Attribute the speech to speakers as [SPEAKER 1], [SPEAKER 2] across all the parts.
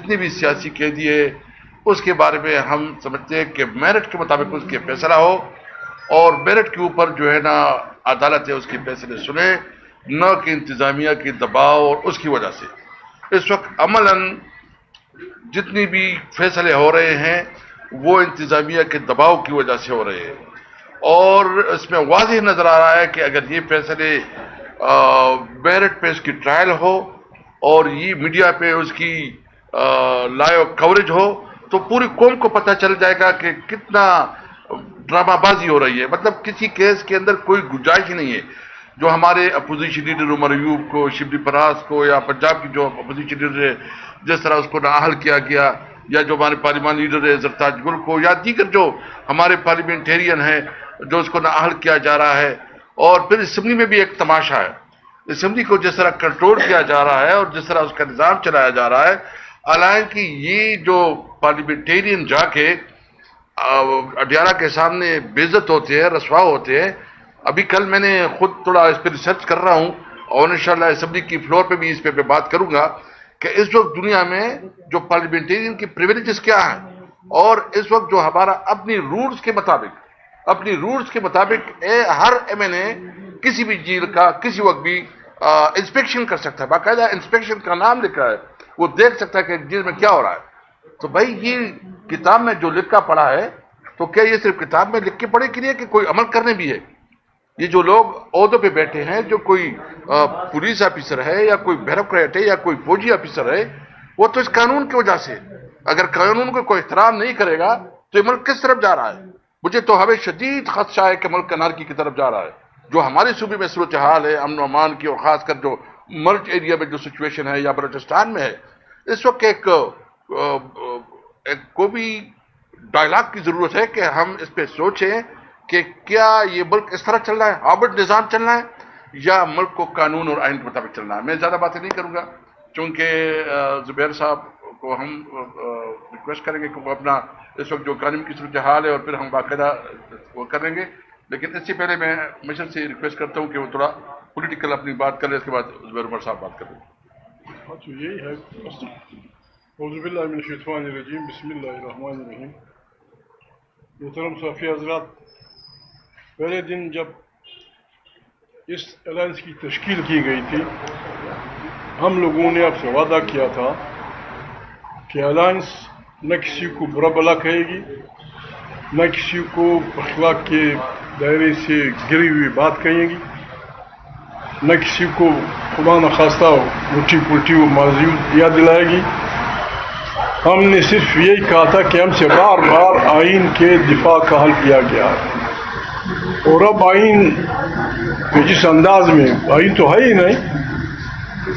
[SPEAKER 1] جتنے بھی سیاسی قیدی ہے اس کے بارے میں ہم سمجھتے ہیں کہ میرٹ کے مطابق اس کے فیصلہ ہو، اور میرٹ کے اوپر جو ہے نا عدالت ہے اس کے فیصلے سنے، نہ کہ انتظامیہ کی دباؤ اور اس کی وجہ سے۔ اس وقت عملاً جتنی بھی فیصلے ہو رہے ہیں وہ انتظامیہ کے دباؤ کی وجہ سے ہو رہے ہیں، اور اس میں واضح نظر آ رہا ہے کہ اگر یہ فیصلے میرٹ پہ اس کی ٹرائل ہو اور یہ میڈیا پہ اس کی لائیو کوریج ہو تو پوری قوم کو پتہ چل جائے گا کہ کتنا ڈرامہ بازی ہو رہی ہے۔ مطلب کسی کیس کے اندر کوئی گنجائش ہی نہیں ہے۔ جو ہمارے اپوزیشن لیڈر عمر ایوب کو، شبلی پراس کو، یا پنجاب کی جو اپوزیشن لیڈر ہے جس طرح اس کو نااہل کیا گیا، یا جو ہمارے پارلیمانی لیڈر ہے زرتاج گل کو، یا دیگر جو ہمارے پارلیمنٹیرین ہیں جو اس کو نااہل کیا جا رہا ہے، اور پھر اسمبلی میں بھی ایک تماشا ہے۔ اسمبلی کو جس طرح کنٹرول کیا جا رہا ہے اور جس طرح اس کا نظام چلایا جا رہا ہے، حالانکہ یہ جو پارلیمنٹیرین جا کے اڈیالہ کے سامنے بے عزت ہوتے ہیں، رسوا ہوتے ہیں۔ ابھی کل میں نے خود تھوڑا اس پہ ریسرچ کر رہا ہوں، اور انشاءاللہ اسمبلی کی فلور پہ بھی اس پہ بات کروں گا کہ اس وقت دنیا میں جو پارلیمنٹیرین کی پریویلیجز کیا ہیں، اور اس وقت جو ہمارا اپنی رولز کے مطابق ہر ایم این اے کسی بھی جیل کا کسی وقت بھی انسپیکشن کر سکتا ہے، باقاعدہ انسپیکشن کا نام لکھا ہے، وہ دیکھ سکتا ہے کہ جیل میں کیا ہو رہا ہے۔ تو بھائی یہ کتاب میں جو لکھا پڑھا ہے، تو کیا یہ صرف کتاب میں لکھ کے پڑھے کے لیے کہ کوئی عمل کرنے بھی ہے؟ یہ جو لوگ عہدوں پہ بیٹھے ہیں، جو کوئی پولیس آفیسر ہے یا کوئی بیوروکریٹ ہے یا کوئی فوجی آفیسر ہے، وہ تو اس قانون کی وجہ سے، اگر قانون کو کوئی احترام نہیں کرے گا تو یہ ملک کس طرف جا رہا ہے؟ مجھے تو ہمیں شدید خدشہ ہے کہ ملک انارکی کی طرف جا رہا ہے۔ جو ہمارے صوبے میں صورتحال ہے امن و امان کی، اور خاص کر جو مرج ایریا میں جو سچویشن ہے یا بلوچستان میں ہے، اس وقت ایک کوئی ڈائلاگ کی ضرورت ہے کہ ہم اس پہ سوچیں کہ کیا یہ ملک اس طرح چل رہا ہے، ہابرڈ نظام چلنا ہے، یا ملک کو قانون اور آئین کے مطابق چلنا ہے۔ میں زیادہ باتیں نہیں کروں گا، چونکہ زبیر صاحب کو ہم ریکویسٹ کریں گے کہ وہ اپنا اس وقت جو قانون کی صورتحال ہے اور پھر ہم باقاعدہ وہ کریں گے، لیکن اس سے پہلے میں مشن سے ریکویسٹ کرتا ہوں کہ وہ تھوڑا پولیٹیکل اپنی بات کر لیں، اس کے بعد زبیر عمر صاحب بات کریں۔
[SPEAKER 2] تو یہی ہے، اعوذ باللہ من الشیطان الرجیم، بسم اللہ الرحمن الرحیم۔ محترم صحافی حضرات، پہلے دن جب اس الائنس کی تشکیل کی گئی تھی، ہم لوگوں نے آپ سے وعدہ کیا تھا کہ الائنس نہ کسی کو برا بلا کہے گی، نہ کسی کو اخلاق کے دائرے سے گری ہوئی بات کہے گی، نہ کسی کو خدا نخواستہ الٹی پلٹی و ماضی یاد دلائے گی۔ ہم نے صرف یہی کہا تھا کہ ہم سے بار بار آئین کے دفاع کا حل کیا گیا، اور اب آئین جس انداز میں، آئین تو ہے ہی نہیں،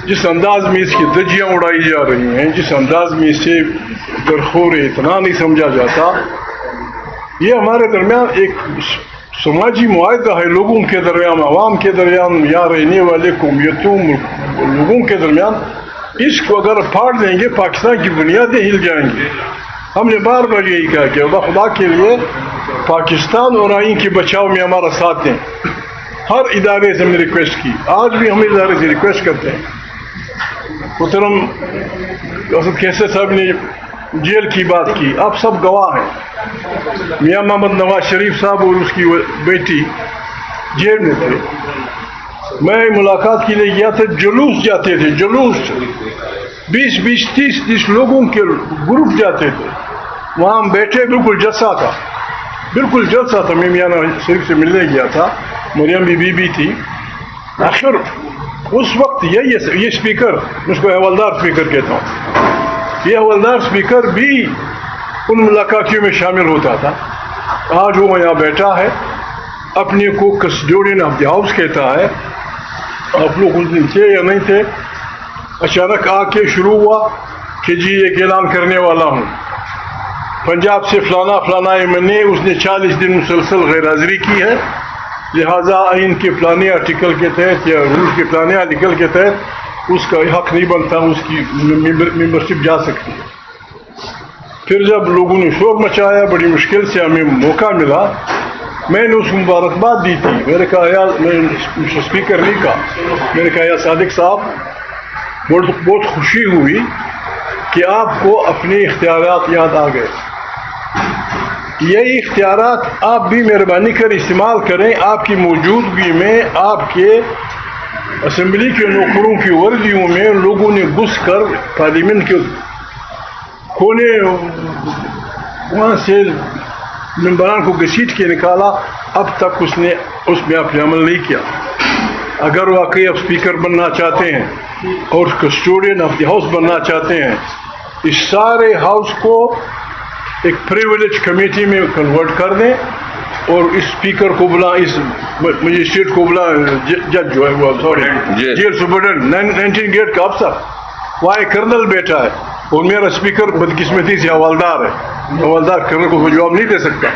[SPEAKER 2] جس انداز میں اس کی دھجیاں اڑائی جا رہی ہیں، جس انداز میں اسے درخور اتنا نہیں سمجھا جاتا، یہ ہمارے درمیان ایک سماجی معاہدہ ہے، لوگوں کے درمیان، عوام کے درمیان، یا رہنے والے قومیتوں لوگوں کے درمیان۔ اس کو اگر پھاڑ دیں گے پاکستان کی بنیادیں ہل جائیں گی۔ ہم نے بار بار یہی کہا کہ خدا کے لیے پاکستان اور آئین کے بچاؤ میں ہمارا ساتھ دیں۔ ہر ادارے سے ہم نے ریکویسٹ کی، آج بھی ہم ادارے سے ریکویسٹ کرتے ہیں۔ محترم اسد کیسر صاحب نے جیل کی بات کی، آپ سب گواہ ہیں۔ میاں محمد نواز شریف صاحب اور اس کی بیٹی جیل میں تھے، میں ملاقات کے لیے گیا تھا، جلوس جاتے تھے، جلوس 20 30 لوگوں کے گروپ جاتے تھے، وہاں ہم بیٹھے، بالکل جلسہ تھا، بالکل جلسہ تھا۔ میں میاں نواز شریف سے ملنے گیا تھا، مریم بی بی تھی۔ آخر اس وقت یہ اسپیکر، اس کو حوالدار اسپیکر کہتا ہوں، یہ حوالدار اسپیکر بھی ان ملاقاتیوں میں شامل ہوتا تھا۔ آج وہ یہاں بیٹھا ہے، اپنے کو کسٹوڈین آف دی ہاؤس کہتا ہے۔ آپ لوگ اس دن تھے یا نہیں تھے؟ اچانک آ کے شروع ہوا کہ جی ایک اعلان کرنے والا ہوں، پنجاب سے فلانا فلانا ایم این اے، اس نے 40 دن مسلسل غیر حاضری کی ہے، لہذا آئین کے فلانے آرٹیکل کے تحت یا رول کے فلانے آرٹیکل کے تحت اس کا حق نہیں بنتا، اس کی ممبرشپ جا سکتی ہے۔ پھر جب لوگوں نے شور مچایا، بڑی مشکل سے ہمیں موقع ملا، میں نے اس کو مبارکباد دی تھی۔ میں نے کہا یا میں اسپیکر نہیں کہا، میں نے کہا یا صادق صاحب، بہت خوشی ہوئی کہ آپ کو اپنے اختیارات یاد آ گئے. یہی اختیارات آپ بھی مہربانی کر استعمال کریں. آپ کی موجودگی میں آپ کے اسمبلی کے نوکروں کی وردیوں میں لوگوں نے گھس کر پارلیمنٹ کے کونے وہاں سے ممبران کو گھسیٹ کے نکالا. اب تک اس میں آپ نے عمل نہیں کیا. اگر واقعی آپ اسپیکر بننا چاہتے ہیں اور کسٹوڈین آف دی ہاؤس بننا چاہتے ہیں, اس سارے ہاؤس کو ایک پریویلیج کمیٹی میں کنورٹ کر دیں اور اس اسپیکر کو بلا, اس مجسٹریٹ کو بلا, جج جو ہے وہ سوری جیل سپرڈنٹ 19 گیٹ کا افسر وہاں کرنل بیٹھا ہے اور میرا اسپیکر بدقسمتی سے حوالدار ہے. حوالدار کرنل کو جواب نہیں دے سکتا.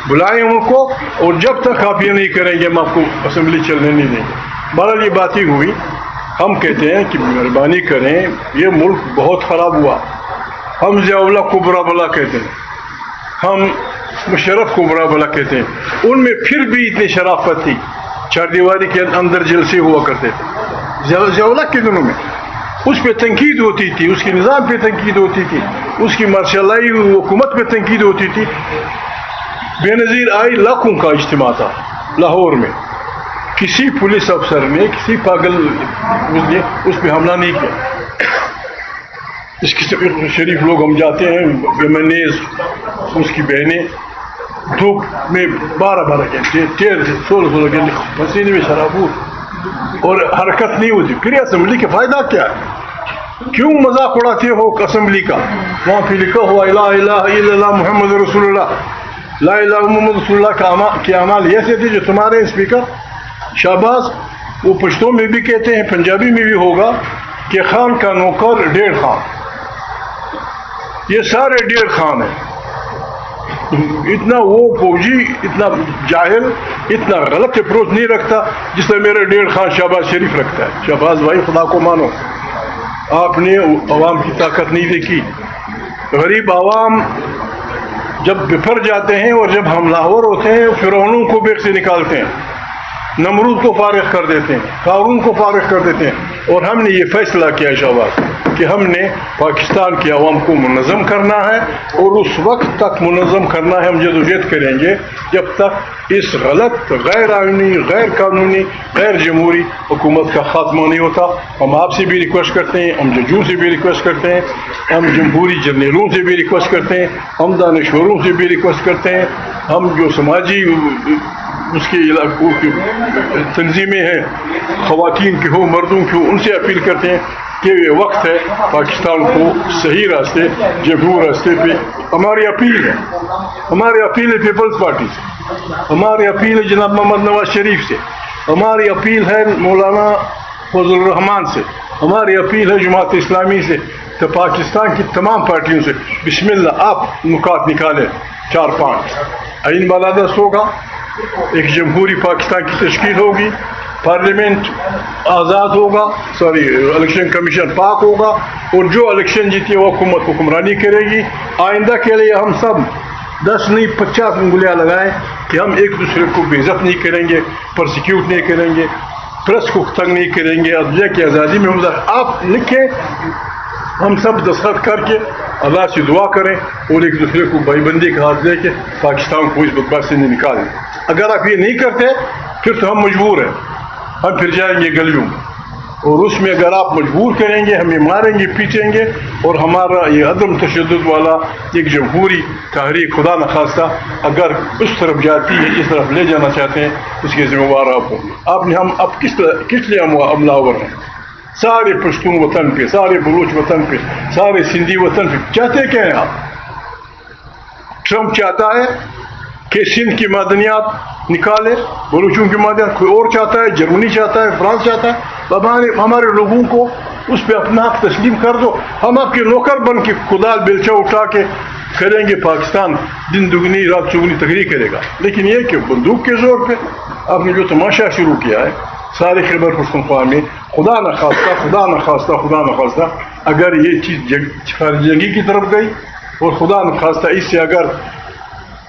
[SPEAKER 2] بلائیں ان کو, اور جب تک آپ یہ نہیں کریں گے ہم آپ کو اسمبلی چلنے نہیں دیں گے. بہرحال یہ بات ہی ہوئی. ہم کہتے ہیں کہ مہربانی کریں, یہ ملک بہت خراب ہوا. ہم ضیاء اللہ کو برا بلا کہتے ہیں, ہم مشرف کو برا بلا کہتے ہیں. ان میں پھر بھی اتنی شرافت تھی. چار دیواری کے اندر جلسے ہوا کرتے تھے ضیاء اللہ کے دنوں میں. اس پہ تنقید ہوتی تھی, اس کے نظام پہ تنقید ہوتی تھی, اس کی مارشلائی حکومت پہ تنقید ہوتی تھی. بے نظیر آئی لاکھوں کا اجتماع تھا لاہور میں. کسی پولیس افسر نے, کسی پاگل نے اس پہ حملہ نہیں کیا. اس کی شریف لوگ ہم جاتے ہیں, ایمنیز اس کی بہنیں دھوپ میں 12 گھنٹے 16 گھنٹے پسینے میں شرابور اور حرکت نہیں ہوتی. پھر اسمبلی کا فائدہ کیا ہے؟ کیوں مذاق اڑاتے ہو اسمبلی کا؟ وہاں پہ لکھا ہوا لا الہ الا اللہ محمد رسول اللہ, لا الہ محمد رسول اللہ کے اعمال ایسے تھے جو تمہارے اسپیکر شہباز وہ پشتوں میں بھی کہتے ہیں, پنجابی میں بھی ہوگا کہ خان کا نوکر 1.5 خان. یہ سارے 1.5 خان ہیں. اتنا وہ فوجی, اتنا جاہل, اتنا غلط اپروچ نہیں رکھتا جس طرح میرا 1.5 خان شہباز شریف رکھتا ہے. شہباز بھائی خدا کو مانو, آپ نے عوام کی طاقت نہیں دیکھی. غریب عوام جب بفر جاتے ہیں اور جب ہم لاہور ہوتے ہیں فرعونوں کو بیک سے نکالتے ہیں, نمرود کو فارغ کر دیتے ہیں, قارون کو فارغ کر دیتے ہیں. اور ہم نے یہ فیصلہ کیا شہباز کہ ہم نے پاکستان کے عوام کو منظم کرنا ہے, اور اس وقت تک منظم کرنا ہے, ہم جدوجہد کریں گے جب تک اس غلط, غیر آئینی, غیر قانونی, غیر جمہوری حکومت کا خاتمہ نہیں ہوتا. ہم آپ سے بھی ریکویسٹ کرتے ہیں, ہم ججوں سے بھی ریکویسٹ کرتے ہیں, ہم جمہوری جرنیلوں سے بھی ریکویسٹ کرتے ہیں, ہم دانشوروں سے بھی ریکویسٹ کرتے ہیں, ہم جو سماجی اس کے علاقوں کی تنظیمیں ہیں, خواتین کی ہو مردوں کی ہو, ان سے اپیل کرتے ہیں کہ یہ وقت ہے پاکستان کو صحیح راستے, جمہور راستے پہ. ہماری اپیل ہے, ہماری اپیل ہے پیپلز پارٹی سے, ہماری اپیل ہے جناب محمد نواز شریف سے, ہماری اپیل ہے مولانا فضل الرحمان سے, ہماری اپیل ہے جماعت اسلامی سے, تو پاکستان کی تمام پارٹیوں سے بسم اللہ آپ نکات نکالیں 4-5. آئین بالادست ہوگا, ایک جمہوری پاکستان کی تشکیل ہوگی, پارلیمنٹ آزاد ہوگا, الیکشن کمیشن پاک ہوگا, اور جو الیکشن جیتی وہ حکومت حکمرانی کرے گی. آئندہ کے لیے ہم سب 10 نہیں 50 انگلیاں لگائیں کہ ہم ایک دوسرے کو بے عزت نہیں کریں گے, پرسیکیوٹ نہیں کریں گے, پریس کو تنگ نہیں کریں گے, عدلیہ کی آزادی میں آپ لکھیں, ہم سب دستخط کر کے اللہ سے دعا کریں اور ایک دوسرے کو بھائی بندی کا ہاتھ دے کے پاکستان کو اس بدبخت سے نکالیں. اگر آپ یہ نہیں کرتے پھر تو ہم مجبور ہیں, ہم پھر جائیں گے گلیوں میں, اور اس میں اگر آپ مجبور کریں گے, ہمیں ماریں گے, پیٹیں گے, اور ہمارا یہ عدم تشدد والا ایک جمہوری تحریک خدا نخواستہ اگر اس طرف جاتی ہے, اس طرف لے جانا چاہتے ہیں, اس کے ذمہ دار آپ ہوں گے. آپ نے ہم اب کس لیے حملہ آور ہیں؟ سارے پشتون وطن پہ, سارے بلوچ وطن پہ, سارے سندھی وطن پہ. چاہتے کیا ہیں آپ؟ ٹرمپ چاہتا ہے کہ سندھ کی معدنیات نکالے, بلوچوں کی معدنیات, کوئی اور چاہتا ہے, جرمنی چاہتا ہے, فرانس چاہتا ہے. ہمارے لوگوں کو اس پہ اپنا حق تسلیم کر دو, ہم آپ کے نوکر بن کے کدال بیلچہ اٹھا کے کریں گے. پاکستان دن دگنی رات چگنی تقریر کرے گا. لیکن یہ کہ بندوق کے زور پہ آپ نے جو تماشا شروع کیا ہے سارے خیبر پختونخوا میں, خدا نخواستہ اگر یہ چیز جنگی کی طرف گئی, اور خدا نخواستہ اس سے اگر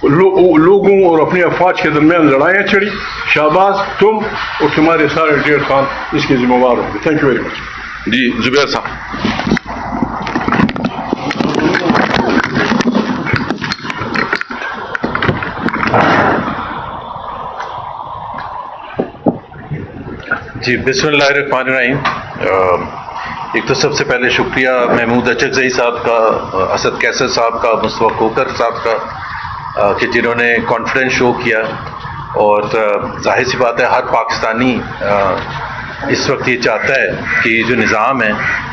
[SPEAKER 2] لوگوں اور اپنے افواج کے درمیان لڑائیاں چڑھی, شہباز تم اور تمہارے سارے 1.5 خان اس کے ذمہ دار ہوں گے. Thank you very much.
[SPEAKER 1] جی زبیر صاحب.
[SPEAKER 3] جی بسم اللہ الرحمن الرحیم. ایک تو سب سے پہلے شکریہ محمود اچکزئی صاحب کا، اسد کیسر صاحب کا، مصطفیٰ کوکر صاحب کا کہ جنہوں نے کانفیڈنس شو کیا. اور ظاہر سی بات ہے ہر پاکستانی اس وقت یہ چاہتا ہے کہ یہ جو نظام ہے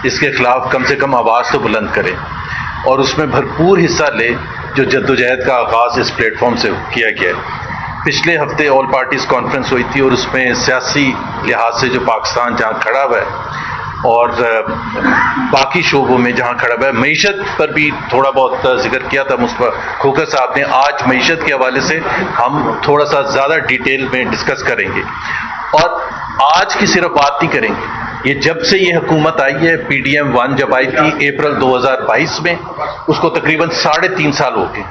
[SPEAKER 3] اس کے خلاف کم سے کم آواز تو بلند کرے اور اس میں بھرپور حصہ لے جو جدوجہد کا آغاز اس پلیٹ فارم سے کیا گیا ہے. پچھلے ہفتے آل پارٹیز کانفرنس ہوئی تھی اور اس میں سیاسی لحاظ سے جو پاکستان جہاں کھڑا ہوا ہے اور باقی شعبوں میں جہاں کھڑا ہوا ہے، معیشت پر بھی تھوڑا بہت ذکر کیا تھا مصطفیٰ کھوکر صاحب نے. آج معیشت کے حوالے سے ہم تھوڑا سا زیادہ ڈیٹیل میں ڈسکس کریں گے اور آج کی صرف بات نہیں کریں گے. یہ جب سے یہ حکومت آئی ہے PDM-1 جب آئی تھی اپریل 2022 میں، اس کو تقریباً 3.5 سال ہو گئے.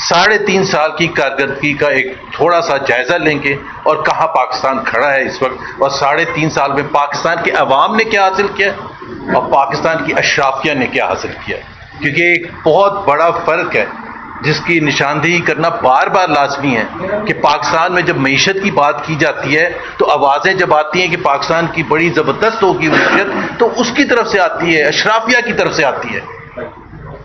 [SPEAKER 3] 3.5 سال کی کارکردگی کا ایک تھوڑا سا جائزہ لیں گے اور کہاں پاکستان کھڑا ہے اس وقت، اور 3.5 سال میں پاکستان کے عوام نے کیا حاصل کیا اور پاکستان کی اشرافیہ نے کیا حاصل کیا. کیونکہ ایک بہت بڑا فرق ہے جس کی نشاندہی کرنا بار بار لازمی ہے کہ پاکستان میں جب معیشت کی بات کی جاتی ہے تو آوازیں جب آتی ہیں کہ پاکستان کی بڑی زبردست ہوگی معیشت، تو اس کی طرف سے آتی ہے، اشرافیہ کی طرف سے آتی ہے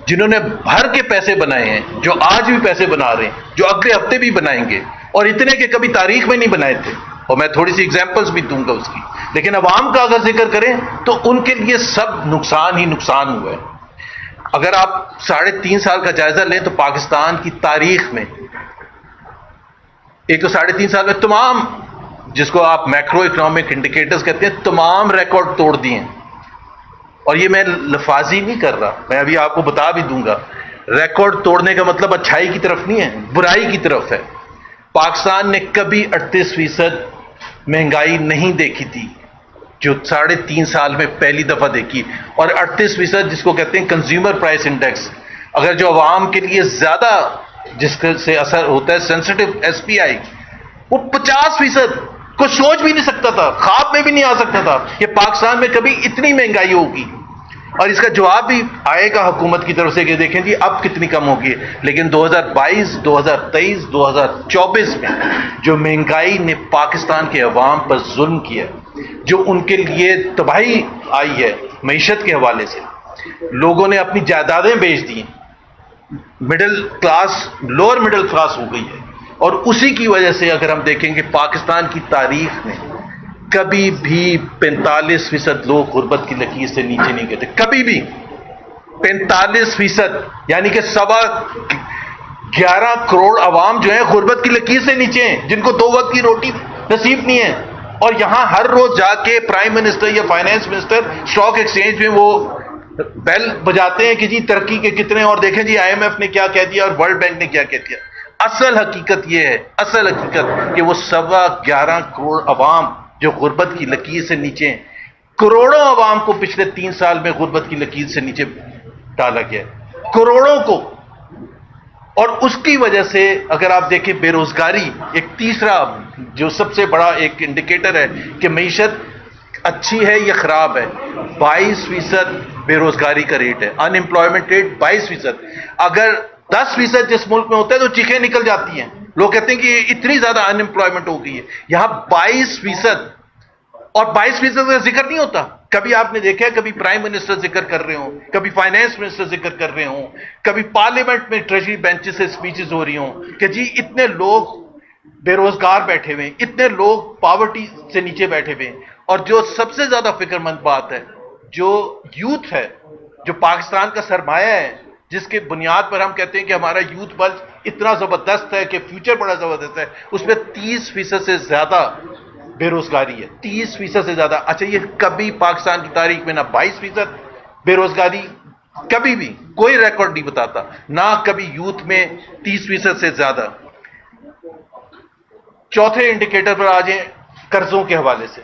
[SPEAKER 3] جنہوں نے بھر کے پیسے بنائے ہیں، جو آج بھی پیسے بنا رہے ہیں، جو اگلے ہفتے بھی بنائیں گے، اور اتنے کہ کبھی تاریخ میں نہیں بنائے تھے. اور میں تھوڑی سی ایگزامپلس بھی دوں گا اس کی. لیکن عوام کا اگر ذکر کریں تو ان کے لیے سب نقصان ہی نقصان ہوا ہے. اگر آپ 3.5 سال کا جائزہ لیں تو پاکستان کی تاریخ میں ایک تو 3.5 سال میں تمام جس کو آپ میکرو اکنامک انڈیکیٹرز کہتے ہیں تمام ریکارڈ توڑ دیے ہیں. اور یہ میں لفاظی نہیں کر رہا، میں ابھی آپ کو بتا بھی دوں گا. ریکارڈ توڑنے کا مطلب اچھائی کی طرف نہیں ہے، برائی کی طرف ہے. پاکستان نے کبھی 38% مہنگائی نہیں دیکھی تھی جو 3.5 سال میں پہلی دفعہ دیکھی. اور 38% جس کو کہتے ہیں کنزیومر پرائس انڈیکس، اگر جو عوام کے لیے زیادہ جس سے اثر ہوتا ہے سینسٹیو SPI، وہ 50%. کوئی سوچ بھی نہیں سکتا تھا، خواب میں بھی نہیں آ سکتا تھا کہ پاکستان میں کبھی اتنی مہنگائی ہوگی. اور اس کا جواب بھی آئے گا حکومت کی طرف سے کہ دیکھیں جی اب کتنی کم ہوگی. لیکن 2022 2023 2024 میں جو مہنگائی نے پاکستان کے عوام پر ظلم کیا، جو ان کے لیے تباہی آئی ہے معیشت کے حوالے سے، لوگوں نے اپنی جائیدادیں بیچ دی، middle class lower middle class ہو گئی ہے. اور اسی کی وجہ سے اگر ہم دیکھیں گے پاکستان کی تاریخ میں کبھی بھی 45% لوگ غربت کی لکیر سے نیچے نہیں گئے تھے. کبھی بھی 45%، یعنی کہ 11.25 کروڑ عوام جو ہیں غربت کی لکیر سے نیچے ہیں، جن کو 2 وقت کی روٹی نصیب نہیں ہے. اور یہاں ہر روز جا کے پرائم منسٹر یا فائنانس منسٹر اسٹاک ایکسچینج میں وہ بیل بجاتے ہیں کہ جی ترقی کے کتنے، اور دیکھیں جی IMF نے کیا کہہ دیا اور ورلڈ بینک نے کیا کہہ دیا. اصل حقیقت یہ ہے، اصل حقیقت کہ وہ 11.25 کروڑ عوام جو غربت کی لکیر سے نیچے ہیں، کروڑوں عوام کو پچھلے 3 سال میں غربت کی لکیر سے نیچے ڈالا گیا، کروڑوں کو. اور اس کی وجہ سے اگر آپ دیکھیں بے روزگاری ایک تیسرا جو سب سے بڑا ایک انڈیکیٹر ہے کہ معیشت اچھی ہے یا خراب ہے، 22% بے روزگاری کا ریٹ ہے، ان امپلائمنٹ ریٹ 22%. اگر 10% جس ملک میں ہوتا ہے تو چیخیں نکل جاتی ہیں، لوگ کہتے ہیں کہ اتنی زیادہ ان امپلائمنٹ ہو گئی ہے. یہاں 22%، اور 22% کا ذکر نہیں ہوتا. کبھی آپ نے دیکھا ہے کبھی پرائم منسٹر ذکر کر رہے ہوں، کبھی فائنانس منسٹر ذکر کر رہے ہوں، کبھی پارلیمنٹ میں ٹریجری بینچز سے سپیچز ہو رہی ہوں کہ جی اتنے لوگ بے روزگار بیٹھے ہوئے ہیں، اتنے لوگ پاورٹی سے نیچے بیٹھے ہوئے ہیں. اور جو سب سے زیادہ فکر مند بات ہے، جو یوتھ ہے، جو پاکستان کا سرمایہ ہے، جس کے بنیاد پر ہم کہتے ہیں کہ ہمارا یوتھ بل اتنا زبردست ہے کہ فیوچر بڑا زبردست ہے، اس میں 30% سے زیادہ بے روزگاری ہے، 30% سے زیادہ. اچھا یہ کبھی پاکستان کی تاریخ میں نہ 22% بے روزگاری، کبھی بھی کوئی ریکارڈ نہیں بتاتا، نہ کبھی یوتھ میں 30% سے زیادہ. چوتھے انڈیکیٹر پر آ جائیں قرضوں کے حوالے سے،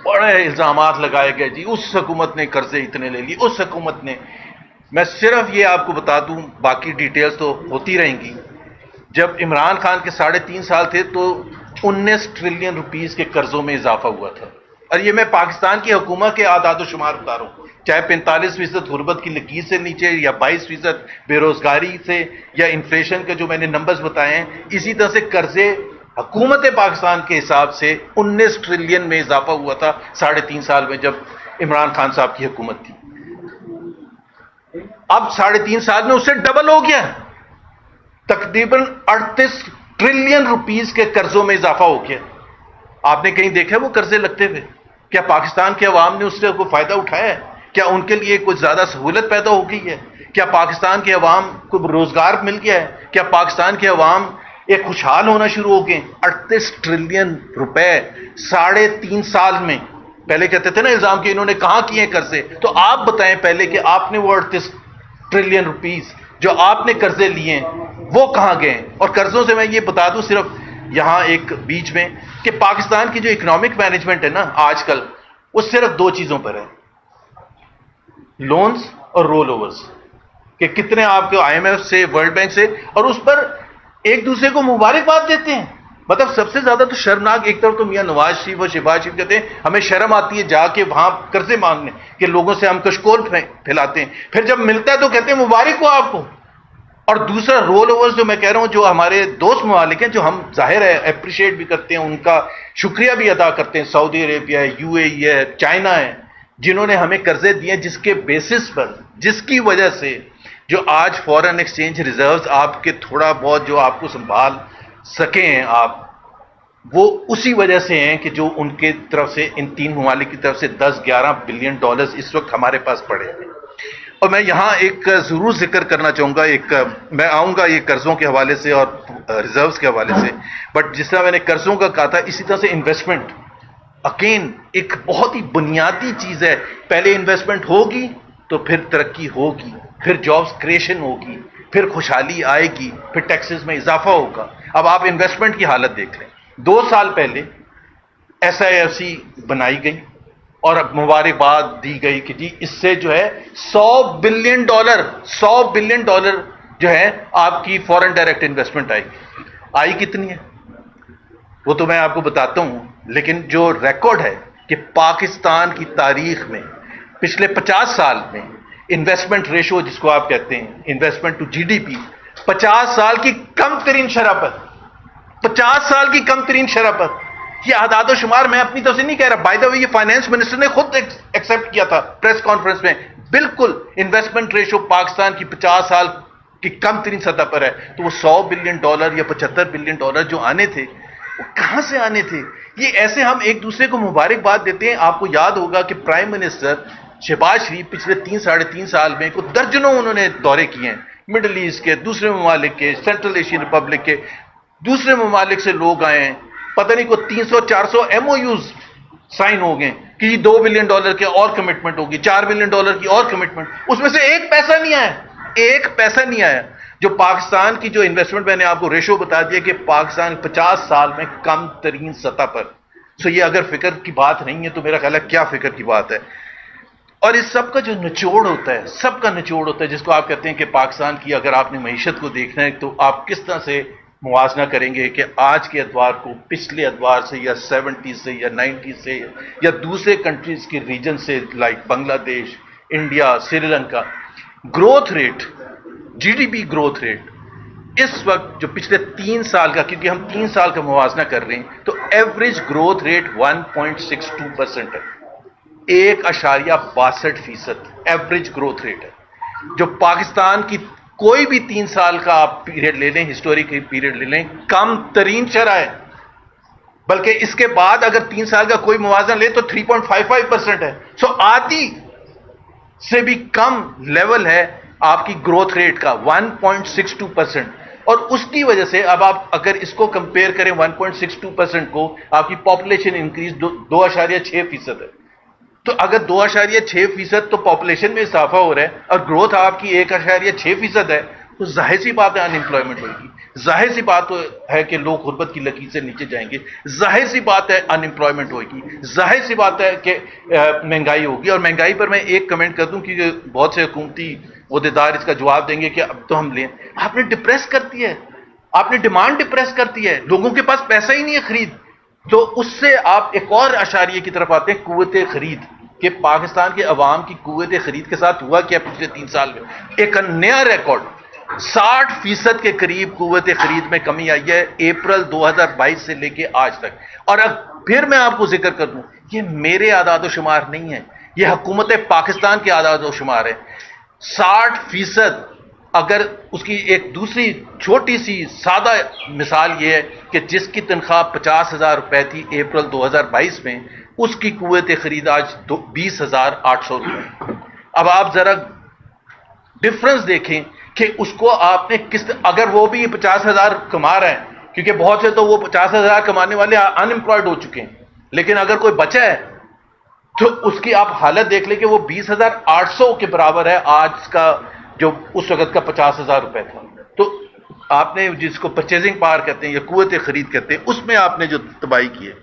[SPEAKER 3] بڑے الزامات لگائے گئے جی اس حکومت نے قرضے اتنے لے لی، اس حکومت نے. میں صرف یہ آپ کو بتا دوں، باقی ڈیٹیلز تو ہوتی رہیں گی. جب عمران خان کے 3.5 سال تھے تو 19 ٹریلین روپیز کے قرضوں میں اضافہ ہوا تھا. اور یہ میں پاکستان کی حکومت کے اعداد و شمار بتا رہا ہوں، چاہے 45% غربت کی لکیر سے نیچے یا 22% بے روزگاری سے یا انفلیشن کے جو میں نے نمبرز بتائے ہیں. اسی طرح سے قرضے حکومت پاکستان کے حساب سے 19 ٹریلین میں اضافہ ہوا تھا 3.5 سال میں جب عمران خان صاحب کی حکومت تھی. اب 3.5 سال میں اس سے ڈبل ہو گیا, تقریباً 38 ٹریلین روپیز کے قرضوں میں اضافہ ہو گیا. آپ نے کہیں دیکھا وہ قرضے لگتے ہوئے؟ کیا پاکستان کے عوام نے اس سے کوئی فائدہ اٹھایا ہے؟ کیا ان کے لیے کوئی زیادہ سہولت پیدا ہو گئی ہے؟ کیا پاکستان کے عوام کو روزگار مل گیا ہے؟ کیا پاکستان کے عوام ایک خوشحال ہونا شروع ہو گئے؟ 38 ٹریلین روپے 3.5 سال میں. پہلے کہتے تھے نا الزام کہ انہوں نے کہاں کیے ہیں قرضے, تو آپ بتائیں پہلے کہ آپ نے وہ 38 ٹریلین روپیز جو آپ نے قرضے لیے ہیں وہ کہاں گئے؟ اور قرضوں سے میں یہ بتا دوں صرف یہاں ایک بیچ میں کہ پاکستان کی جو اکنامک مینجمنٹ ہے نا آج کل, وہ صرف 2 چیزوں پر ہے, لونز اور رول اوورز, کہ کتنے آپ کے آئی ایم ایف سے, ورلڈ بینک سے, اور اس پر ایک دوسرے کو مبارکباد دیتے ہیں. مطلب سب سے زیادہ تو شرمناک ایک طرف تو میاں نواز شریف اور شہباز شریف کہتے ہیں ہمیں شرم آتی ہے جا کے وہاں قرضے مانگنے کہ لوگوں سے ہم کشکول پھیلاتے ہیں, پھر جب ملتا ہے تو کہتے ہیں مبارک ہو آپ کو. اور دوسرا رول اوورز جو میں کہہ رہا ہوں, جو ہمارے دوست ممالک ہیں جو ہم ظاہر ہے اپریشیٹ بھی کرتے ہیں, ان کا شکریہ بھی ادا کرتے ہیں, سعودی عربیہ ہے, یو اے ای ہے, چائنا ہے, جنہوں نے ہمیں قرضے دیے جس کے بیسس پر, جس کی وجہ سے جو آج فورن ایکسچینج ریزروز آپ کے تھوڑا بہت جو آپ کو سنبھال سکے ہیں آپ, وہ اسی وجہ سے ہیں کہ جو ان کے طرف سے, ان 3 ممالک کی طرف سے 10-11 بلین ڈالرز اس وقت ہمارے پاس پڑے ہیں. اور میں یہاں ایک ضرور ذکر کرنا چاہوں گا, میں آؤں گا یہ قرضوں کے حوالے سے اور ریزروز کے حوالے سے, بٹ جس طرح میں نے قرضوں کا کہا تھا اسی طرح سے انویسٹمنٹ اگین ایک بہت ہی بنیادی چیز ہے. پہلے انویسٹمنٹ ہوگی تو پھر ترقی ہوگی, پھر جابس کریشن ہوگی, پھر خوشحالی آئے گی, پھر ٹیکسز میں اضافہ ہوگا. اب آپ انویسٹمنٹ کی حالت دیکھ لیں, 2 سال پہلے SIFC بنائی گئی اور اب مبارکباد دی گئی کہ جی اس سے جو ہے $100 بلین جو ہے آپ کی فورن ڈائریکٹ انویسٹمنٹ آئے گی. آئی کتنی ہے وہ تو میں آپ کو بتاتا ہوں, لیکن جو ریکارڈ ہے کہ پاکستان کی تاریخ میں پچھلے 50 سال میں انویسٹمنٹ ریشو جس کو آپ کہتے ہیں انویسٹمنٹ ٹو GDP 50 سال کی کم ترین شرح پر, 50 سال کی کم ترین شرح پر. یہ اعداد و شمار میں اپنی طرف سے نہیں کہہ رہا, بائی دا وے یہ فائنانس منسٹر نے خود ایکسیپٹ کیا تھا پریس کانفرنس میں. بالکل انویسٹمنٹ ریشو پاکستان کی 50 سال کی کم ترین سطح پر ہے. تو وہ $100 بلین یا $75 بلین جو آنے تھے وہ کہاں سے آنے تھے؟ یہ ایسے ہم ایک دوسرے کو مبارکباد دیتے ہیں. آپ کو یاد ہوگا کہ پرائم منسٹر شہباز شریف پچھلے 3-3.5 سال میں کو درجنوں انہوں نے دورے کیے ہیں, مڈل ایسٹ کے, دوسرے ممالک کے, سینٹرل ایشین ریپبلک کے, دوسرے ممالک سے لوگ آئے ہیں. پتہ نہیں کو 300-400 MOUs سائن ہو گئے کہ یہ $2 بلین کی اور کمٹمنٹ ہوگی, $4 بلین کی اور کمٹمنٹ. اس میں سے ایک پیسہ نہیں آیا, ایک پیسہ نہیں آیا. جو پاکستان کی جو انویسٹمنٹ میں نے آپ کو ریشو بتا دیا کہ پاکستان 50 سال میں کم ترین سطح پر. سو یہ اگر فکر کی بات نہیں ہے تو میرا خیال ہے کیا فکر کی بات ہے. اور اس سب کا جو نچوڑ ہوتا ہے, سب کا نچوڑ ہوتا ہے جس کو آپ کہتے ہیں کہ پاکستان کی اگر آپ نے معیشت کو دیکھنا ہے تو آپ کس طرح سے موازنہ کریں گے کہ آج کے ادوار کو پچھلے ادوار سے یا 70 سے یا 90 سے یا دوسرے کنٹریز کے ریجن سے like Bangladesh, India, Sri Lanka. Growth rate, GDP growth rate اس وقت جو پچھلے 3 سال کا, کیونکہ ہم 3 سال کا موازنہ کر رہے ہیں, تو ایوریج گروتھ ریٹ 1.62% ہے, 1.62% ایوریج گروتھ ریٹ ہے. جو پاکستان کی کوئی بھی 3 سال کا آپ پیریڈ لے لیں, ہسٹوریک پیریڈ لے لیں, کم ترین شرح ہے. بلکہ اس کے بعد اگر 3 سال کا کوئی موازنہ لے تو 3.55% ہے. سو آدھی سے بھی کم لیول ہے آپ کی گروتھ ریٹ کا 1.62%. اور اس کی وجہ سے اب آپ اگر اس کو کمپیئر کریں 1.62% کو, آپ کی پاپولیشن انکریز 2.6% ہے. تو اگر 2.6% تو پاپولیشن میں اضافہ ہو رہا ہے اور گروتھ آپ کی 1.6% ہے, تو ظاہر سی بات ہے انمپلائمنٹ ہوگی, ظاہر سی بات ہے کہ لوگ غربت کی لکیر سے نیچے جائیں گے, ظاہر سی بات ہے انمپلائمنٹ ہوگی, ظاہر سی بات ہے کہ مہنگائی ہوگی. اور مہنگائی پر میں ایک کمنٹ کر دوں کہ بہت سے حکومتی عہدیدار اس کا جواب دیں گے کہ اب تو ہم لیں. آپ نے ڈپریس کرتی ہے, آپ نے ڈیمانڈ ڈپریس کرتی ہے, لوگوں کے پاس پیسہ ہی نہیں ہے خرید. تو اس سے آپ ایک اور اشاریے کی طرف آتے ہیں, قوت خرید, کہ پاکستان کے عوام کی قوت خرید کے ساتھ ہوا کیا پچھلے 3 سال میں. ایک نیا ریکارڈ 60% کے قریب قوت خرید میں کمی آئی ہے اپریل 2022 سے لے کے آج تک. اور اب پھر میں آپ کو ذکر کر دوں، یہ میرے اعداد و شمار نہیں ہے، یہ حکومت پاکستان کے اعداد و شمار ہے. 60%. اگر اس کی ایک دوسری چھوٹی سی سادہ مثال یہ ہے کہ جس کی تنخواہ 50,000 روپے تھی اپریل 2022 میں، اس کی قوت خرید آج 20,800 روپے. اب آپ ذرا ڈفرنس دیکھیں کہ اس کو آپ نے اگر وہ بھی 50,000 کما رہا ہے، کیونکہ بہت سے تو وہ 50,000 کمانے والے ان امپلائڈ ہو چکے ہیں، لیکن اگر کوئی بچہ ہے تو اس کی آپ حالت دیکھ لیں کہ وہ 20,800 کے برابر ہے آج کا جو اس وقت کا 50,000 روپے تھا. تو آپ نے جس کو پرچیزنگ پاور کہتے ہیں یا قوت خرید کہتے ہیں، اس میں آپ نے جو تباہی کی ہے.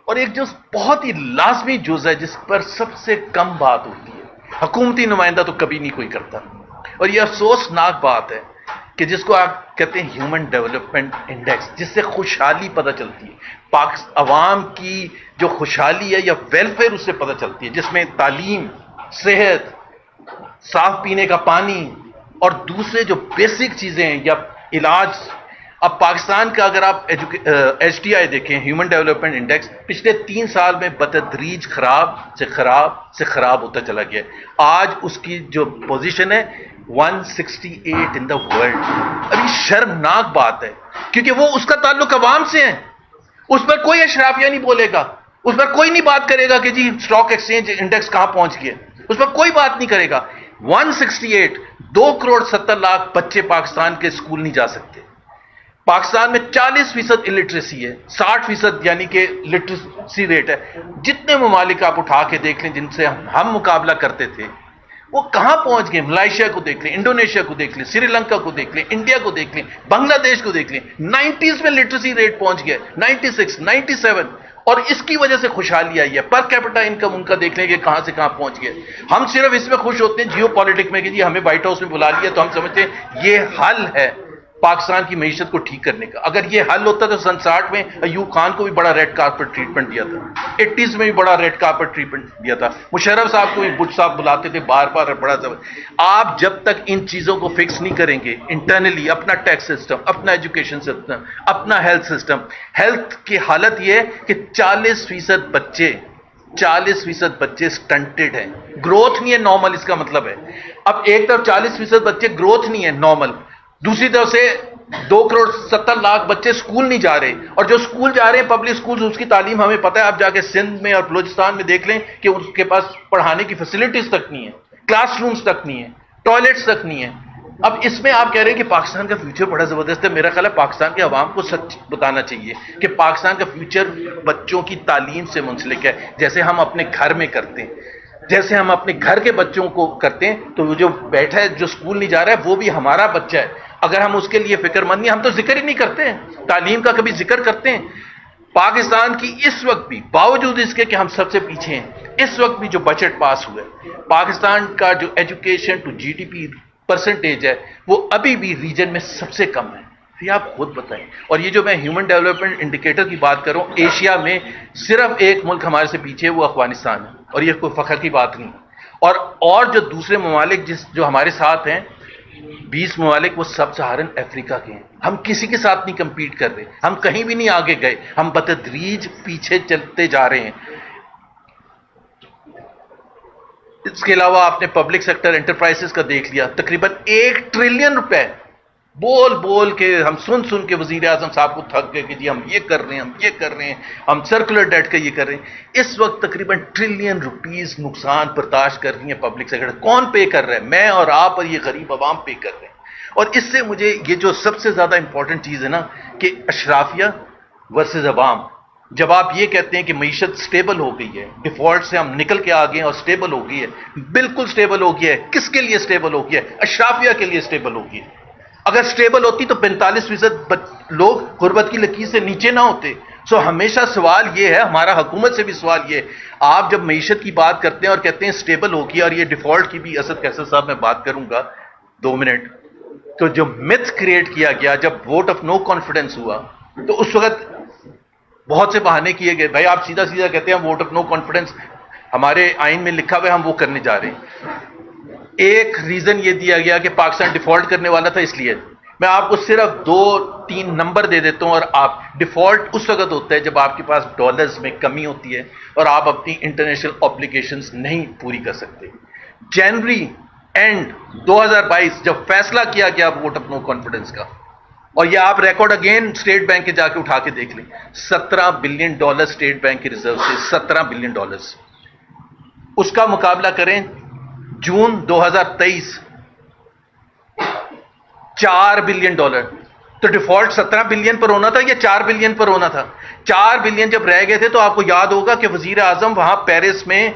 [SPEAKER 3] اور ایک جو بہت ہی لازمی جز ہے جس پر سب سے کم بات ہوتی ہے، حکومتی نمائندہ تو کبھی نہیں کوئی کرتا، اور یہ افسوسناک بات ہے کہ جس کو آپ کہتے ہیں ہیومن ڈیولپمنٹ انڈیکس، جس سے خوشحالی پتہ چلتی ہے، عوام کی جو خوشحالی ہے یا ویلفیئر اس سے پتہ چلتی ہے، جس میں تعلیم، صحت، صاف پینے کا پانی اور دوسرے جو بیسک چیزیں ہیں یا علاج. اب پاکستان کا اگر آپ ایچ ٹی آئی دیکھیں، ہیومن ڈیولپمنٹ انڈیکس، پچھلے 3 سال میں بتدریج خراب سے خراب ہوتا چلا گیا. آج اس کی جو پوزیشن ہے 168 ان دا ورلڈ. ابھی شرمناک بات ہے کیونکہ وہ اس کا تعلق عوام سے ہے. اس پر کوئی اشرافیہ نہیں بولے گا، اس پر کوئی نہیں بات کرے گا کہ جی اسٹاک ایکسچینج انڈیکس کہاں پہنچ گیا، اس پر کوئی بات نہیں کرے گا. 168 2,70,00,000 بچے پاکستان کے اسکول نہیں جا سکتے. پاکستان میں 40% الٹریسی ہے، 60% یعنی کہ لٹریسی ریٹ ہے. جتنے ممالک آپ اٹھا کے دیکھ لیں جن سے ہم مقابلہ کرتے تھے وہ کہاں پہنچ گئے. ملائیشیا کو دیکھ لیں، انڈونیشیا کو دیکھ لیں، سری لنکا کو دیکھ لیں، انڈیا کو دیکھ لیں، بنگلہ دیش کو دیکھ لیں. 90s میں لٹریسی ریٹ پہنچ گیا، 96 97. اور اس کی وجہ سے خوشحالی آئی ہے. پر کیپٹا انکم ان کا دیکھ لیں کہ کہاں سے کہاں پہنچ گئے. ہم صرف اس میں خوش ہوتے ہیں جیو پالیٹک میں کہ جی ہمیں وائٹ ہاؤس میں بلا لیا تو ہم سمجھتے ہیں یہ حل ہے پاکستان کی معیشت کو ٹھیک کرنے کا. اگر یہ حل ہوتا تو 60 میں ایوب خان کو بھی بڑا ریڈ کارپٹ ٹریٹمنٹ دیا تھا، 80s میں بھی بڑا ریڈ کارپٹ ٹریٹمنٹ دیا تھا. مشرف صاحب کو بھی بٹ صاحب بلاتے تھے بار بار. بڑا آپ جب تک ان چیزوں کو فکس نہیں کریں گے انٹرنلی، اپنا ٹیکس سسٹم، اپنا ایجوکیشن سسٹم، اپنا ہیلتھ سسٹم. ہیلتھ کی حالت یہ ہے کہ 40% بچے سٹنٹڈ ہیں، گروتھ نہیں ہے نارمل. اس کا مطلب ہے اب ایک طرف 40% بچے گروتھ نہیں ہے نارمل، دوسری طرف سے 2,70,00,000 بچے اسکول نہیں جا رہے. اور جو اسکول جا رہے ہیں پبلک اسکول، اس کی تعلیم ہمیں پتہ ہے. آپ جا کے سندھ میں اور بلوچستان میں دیکھ لیں کہ اس کے پاس پڑھانے کی فیسلٹیز تک نہیں ہے، کلاس رومز تک نہیں ہے، ٹوائلٹس تک نہیں ہے. اب اس میں آپ کہہ رہے ہیں کہ پاکستان کا فیوچر بڑا زبردست ہے. میرا خیال ہے پاکستان کے عوام کو سچ بتانا چاہیے کہ پاکستان کا فیوچر بچوں کی تعلیم سے منسلک ہے. جیسے ہم اپنے گھر میں کرتے ہیں، جیسے ہم اپنے گھر کے بچوں کو کرتے ہیں، تو وہ جو بیٹھا ہے جو اسکول نہیں جا رہا ہے وہ بھی ہمارا بچہ ہے. اگر ہم اس کے لیے فکر مند نہیں، ہم تو ذکر ہی نہیں کرتے ہیں تعلیم کا. کبھی ذکر کرتے ہیں پاکستان کی اس وقت بھی، باوجود اس کے کہ ہم سب سے پیچھے ہیں، اس وقت بھی جو بجٹ پاس ہوا ہے پاکستان کا، جو education to G D P percentage ہے وہ ابھی بھی ریجن میں سب سے کم ہے. یہ آپ خود بتائیں. اور یہ جو میں ہیومن ڈیولپمنٹ انڈیکیٹر کی بات کر رہا ہوں، ایشیا میں صرف ایک ملک ہمارے سے پیچھے ہے، وہ افغانستان ہے. اور یہ کوئی فخر کی بات نہیں. اور جو دوسرے ممالک جو ہمارے ساتھ ہیں 20 ممالک، وہ سب سہارن افریقہ کے ہیں. ہم کسی کے ساتھ نہیں کمپیٹ کر رہے، ہم کہیں بھی نہیں آگے گئے، ہم بتدریج پیچھے چلتے جا رہے ہیں. اس کے علاوہ آپ نے پبلک سیکٹر انٹرپرائزز کا دیکھ لیا، تقریباً 1 ٹریلین روپے بول کے ہم سن کے وزیر اعظم صاحب کو تھک گئے کہ جی ہم یہ کر رہے ہیں، ہم یہ کر رہے ہیں، ہم سرکولر ڈیٹ کا یہ کر رہے ہیں. اس وقت تقریباً ٹریلین روپیز نقصان برداشت کر رہی ہیں پبلک سیکٹر. کون پے کر رہا ہے؟ میں اور آپ اور یہ غریب عوام پے کر رہے ہیں. اور اس سے مجھے یہ جو سب سے زیادہ امپورٹنٹ چیز ہے نا کہ اشرافیہ ورسز عوام. جب آپ یہ کہتے ہیں کہ معیشت سٹیبل ہو گئی ہے، ڈیفالٹ سے ہم نکل کے آ گئے ہیں اور سٹیبل ہو گئی ہے، بالکل سٹیبل ہو گیا ہے. کس کے لیے سٹیبل ہو گیا ہے؟ اشرافیہ کے لیے سٹیبل ہو گیا ہے. اگر سٹیبل ہوتی تو 45% لوگ غربت کی لکیر سے نیچے نہ ہوتے. سو ہمیشہ سوال یہ ہے، ہمارا حکومت سے بھی سوال یہ ہے، آپ جب معیشت کی بات کرتے ہیں اور کہتے ہیں سٹیبل ہو گیا، اور یہ ڈیفالٹ کی بھی اسد کیسر صاحب میں بات کروں گا 2 منٹ، تو جو متھ کریٹ کیا گیا جب ووٹ آف نو کانفیڈنس ہوا تو اس وقت بہت سے بہانے کیے گئے. بھائی آپ سیدھا کہتے ہیں ووٹ آف نو کانفیڈنس ہمارے آئین میں لکھا ہوا ہے، ہم وہ کرنے جا رہے ہیں. ایک ریزن یہ دیا گیا کہ پاکستان ڈیفالٹ کرنے والا تھا اس لیے. میں آپ کو صرف 2-3 نمبر دے دیتا ہوں. اور آپ ڈیفالٹ اس وقت ہوتا ہے جب آپ کے پاس ڈالرز میں کمی ہوتی ہے اور آپ اپنی انٹرنیشنل آبلیگیشنز نہیں پوری کر سکتے. جنوری اینڈ 2022 جب فیصلہ کیا گیا ووٹ آف نو کانفیڈنس کا, اور یہ آپ ریکارڈ اگین اسٹیٹ بینک کے جا کے اٹھا کے دیکھ لیں, $17 بلین اسٹیٹ بینک کے ریزرو سے, $17 بلین. اس کا مقابلہ کریں جون 2023 $4 بلین. تو ڈیفالٹ 17 بلین پر ہونا تھا یا 4 بلین پر ہونا تھا؟ 4 بلین جب رہ گئے تھے تو آپ کو یاد ہوگا کہ وزیر اعظم وہاں پیرس میں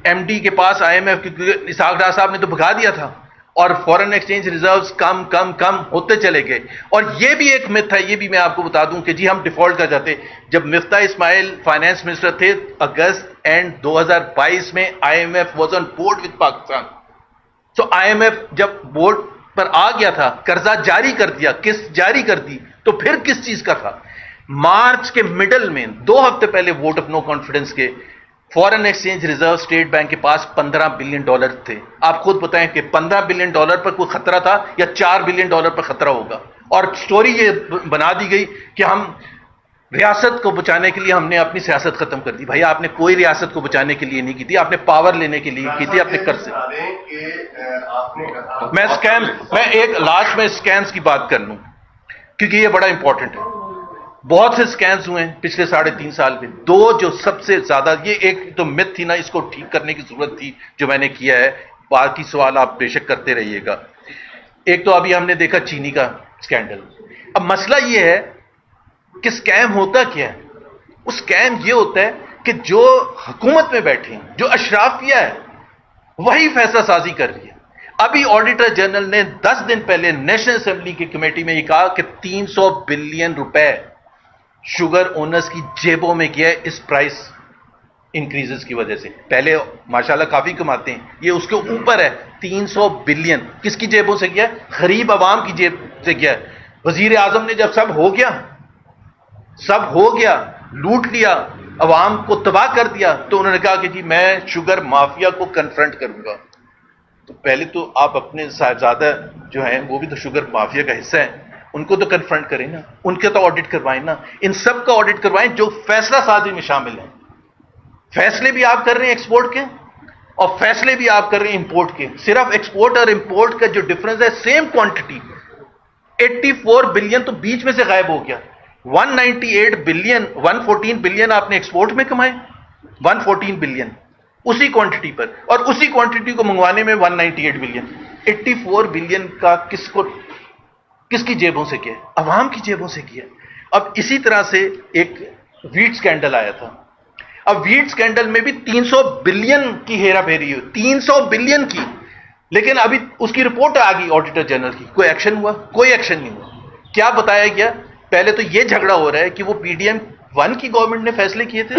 [SPEAKER 3] ایم ڈی کے پاس IMF اسحاق ڈار صاحب نے تو بھگا دیا تھا, اور فورن ایکسچینج ریزروز کم کم کم ہوتے چلے گئے. اور یہ بھی ایک مت تھا, یہ بھی میں آپ کو بتا دوں کہ جی ہم ڈیفالٹ کر جاتے. جب مفتاح اسماعیل فائنانس منسٹر تھے اگست اینڈ 2022 میں IMF was on board with Pakistan. تو IMF جب بورڈ پر آ گیا تھا, قرضہ جاری کر دیا, قسط جاری کر دی, تو پھر کس چیز کا تھا؟ مارچ کے مڈل میں 2 ہفتے پہلے ووٹ آف نو کانفیڈنس کے foreign exchange reserve state bank کے پاس $15 بلین تھے. آپ خود بتائیں کہ $15 بلین پر کوئی خطرہ تھا یا $4 بلین پر خطرہ ہوگا؟ اور سٹوری یہ بنا دی گئی کہ ہم ریاست کو بچانے کے لیے ہم نے اپنی سیاست ختم کر دی. بھائی آپ نے کوئی ریاست کو بچانے کے لیے نہیں کی تھی, آپ نے پاور لینے کے لیے کی تھی اپنے قرض سے. میں ایک لاسٹ میں اسکیمز کی بات کر لوں کیونکہ یہ بڑا امپورٹنٹ ہے. بہت سے اسکیمز ہوئے ہیں پچھلے 3.5 سال میں. 2 جو سب سے زیادہ, یہ ایک تو مت تھی نا, اس کو ٹھیک کرنے کی ضرورت تھی جو میں نے کیا ہے. باقی سوال آپ بے شک کرتے رہیے گا. ایک تو ابھی ہم نے دیکھا چینی کا اسکینڈل. اب مسئلہ یہ ہے کہ اسکیم ہوتا کیا ہے؟ اس اسکیم یہ ہوتا ہے کہ جو حکومت میں بیٹھے ہیں, جو اشرافیہ ہے, وہی فیصلہ سازی کر رہی ہے. ابھی آڈیٹر جنرل نے 10 دن پہلے نیشنل اسمبلی کی کمیٹی میں یہ کہا کہ $300 بلین شوگر اونرز کی جیبوں میں گیا اس پرائس انکریزز کی وجہ سے. پہلے ماشاءاللہ کافی کماتے ہیں, یہ اس کے اوپر ہے. 300 بلین کس کی جیبوں سے گیا؟ غریب عوام کی جیب سے گیا. وزیر اعظم نے جب سب ہو گیا لوٹ لیا, عوام کو تباہ کر دیا, تو انہوں نے کہا کہ جی میں شوگر مافیا کو کنفرنٹ کروں گا. تو پہلے تو آپ اپنے صاحبزادہ جو ہیں وہ بھی تو شوگر مافیا کا حصہ ہیں, ان کو تو کنفرنٹ کریں نا, ان کے تو آڈٹ کروائیں نا, ان سب کا آڈٹ کروائیں جو فیصلہ سازی میں شامل ہیں. فیصلے بھی آپ کر رہے ہیں ایکسپورٹ کے, اور فیصلے بھی آپ کر رہے ہیں امپورٹ کے. صرف ایکسپورٹ اور امپورٹ کا جو ڈفرنس ہے, سیم کوانٹٹی 84 بلین تو بیچ میں سے غائب ہو گیا. 198 بلین 114 بلین آپ نے ایکسپورٹ میں کمائے, 114 بلین اسی کوانٹٹی پر, اور اسی کوانٹٹی کو منگوانے میں 198 بلین. 84 بلین کا کس کی جیبوں سے کیا؟ عوام کی جیبوں سے کیا. اب اسی طرح سے ایک ویٹ سکینڈل آیا تھا. اب ویٹ سکینڈل میں بھی 300 بلین کی ہیرا پھیری ہوئی, 300 بلین کی. لیکن ابھی اس کی رپورٹ آ گئی آڈیٹر جنرل کی, کوئی ایکشن ہوا؟ کوئی ایکشن نہیں ہوا. کیا بتایا گیا؟ پہلے تو یہ جھگڑا ہو رہا ہے کہ وہ PDM-1 کی گورنمنٹ نے فیصلے کیے تھے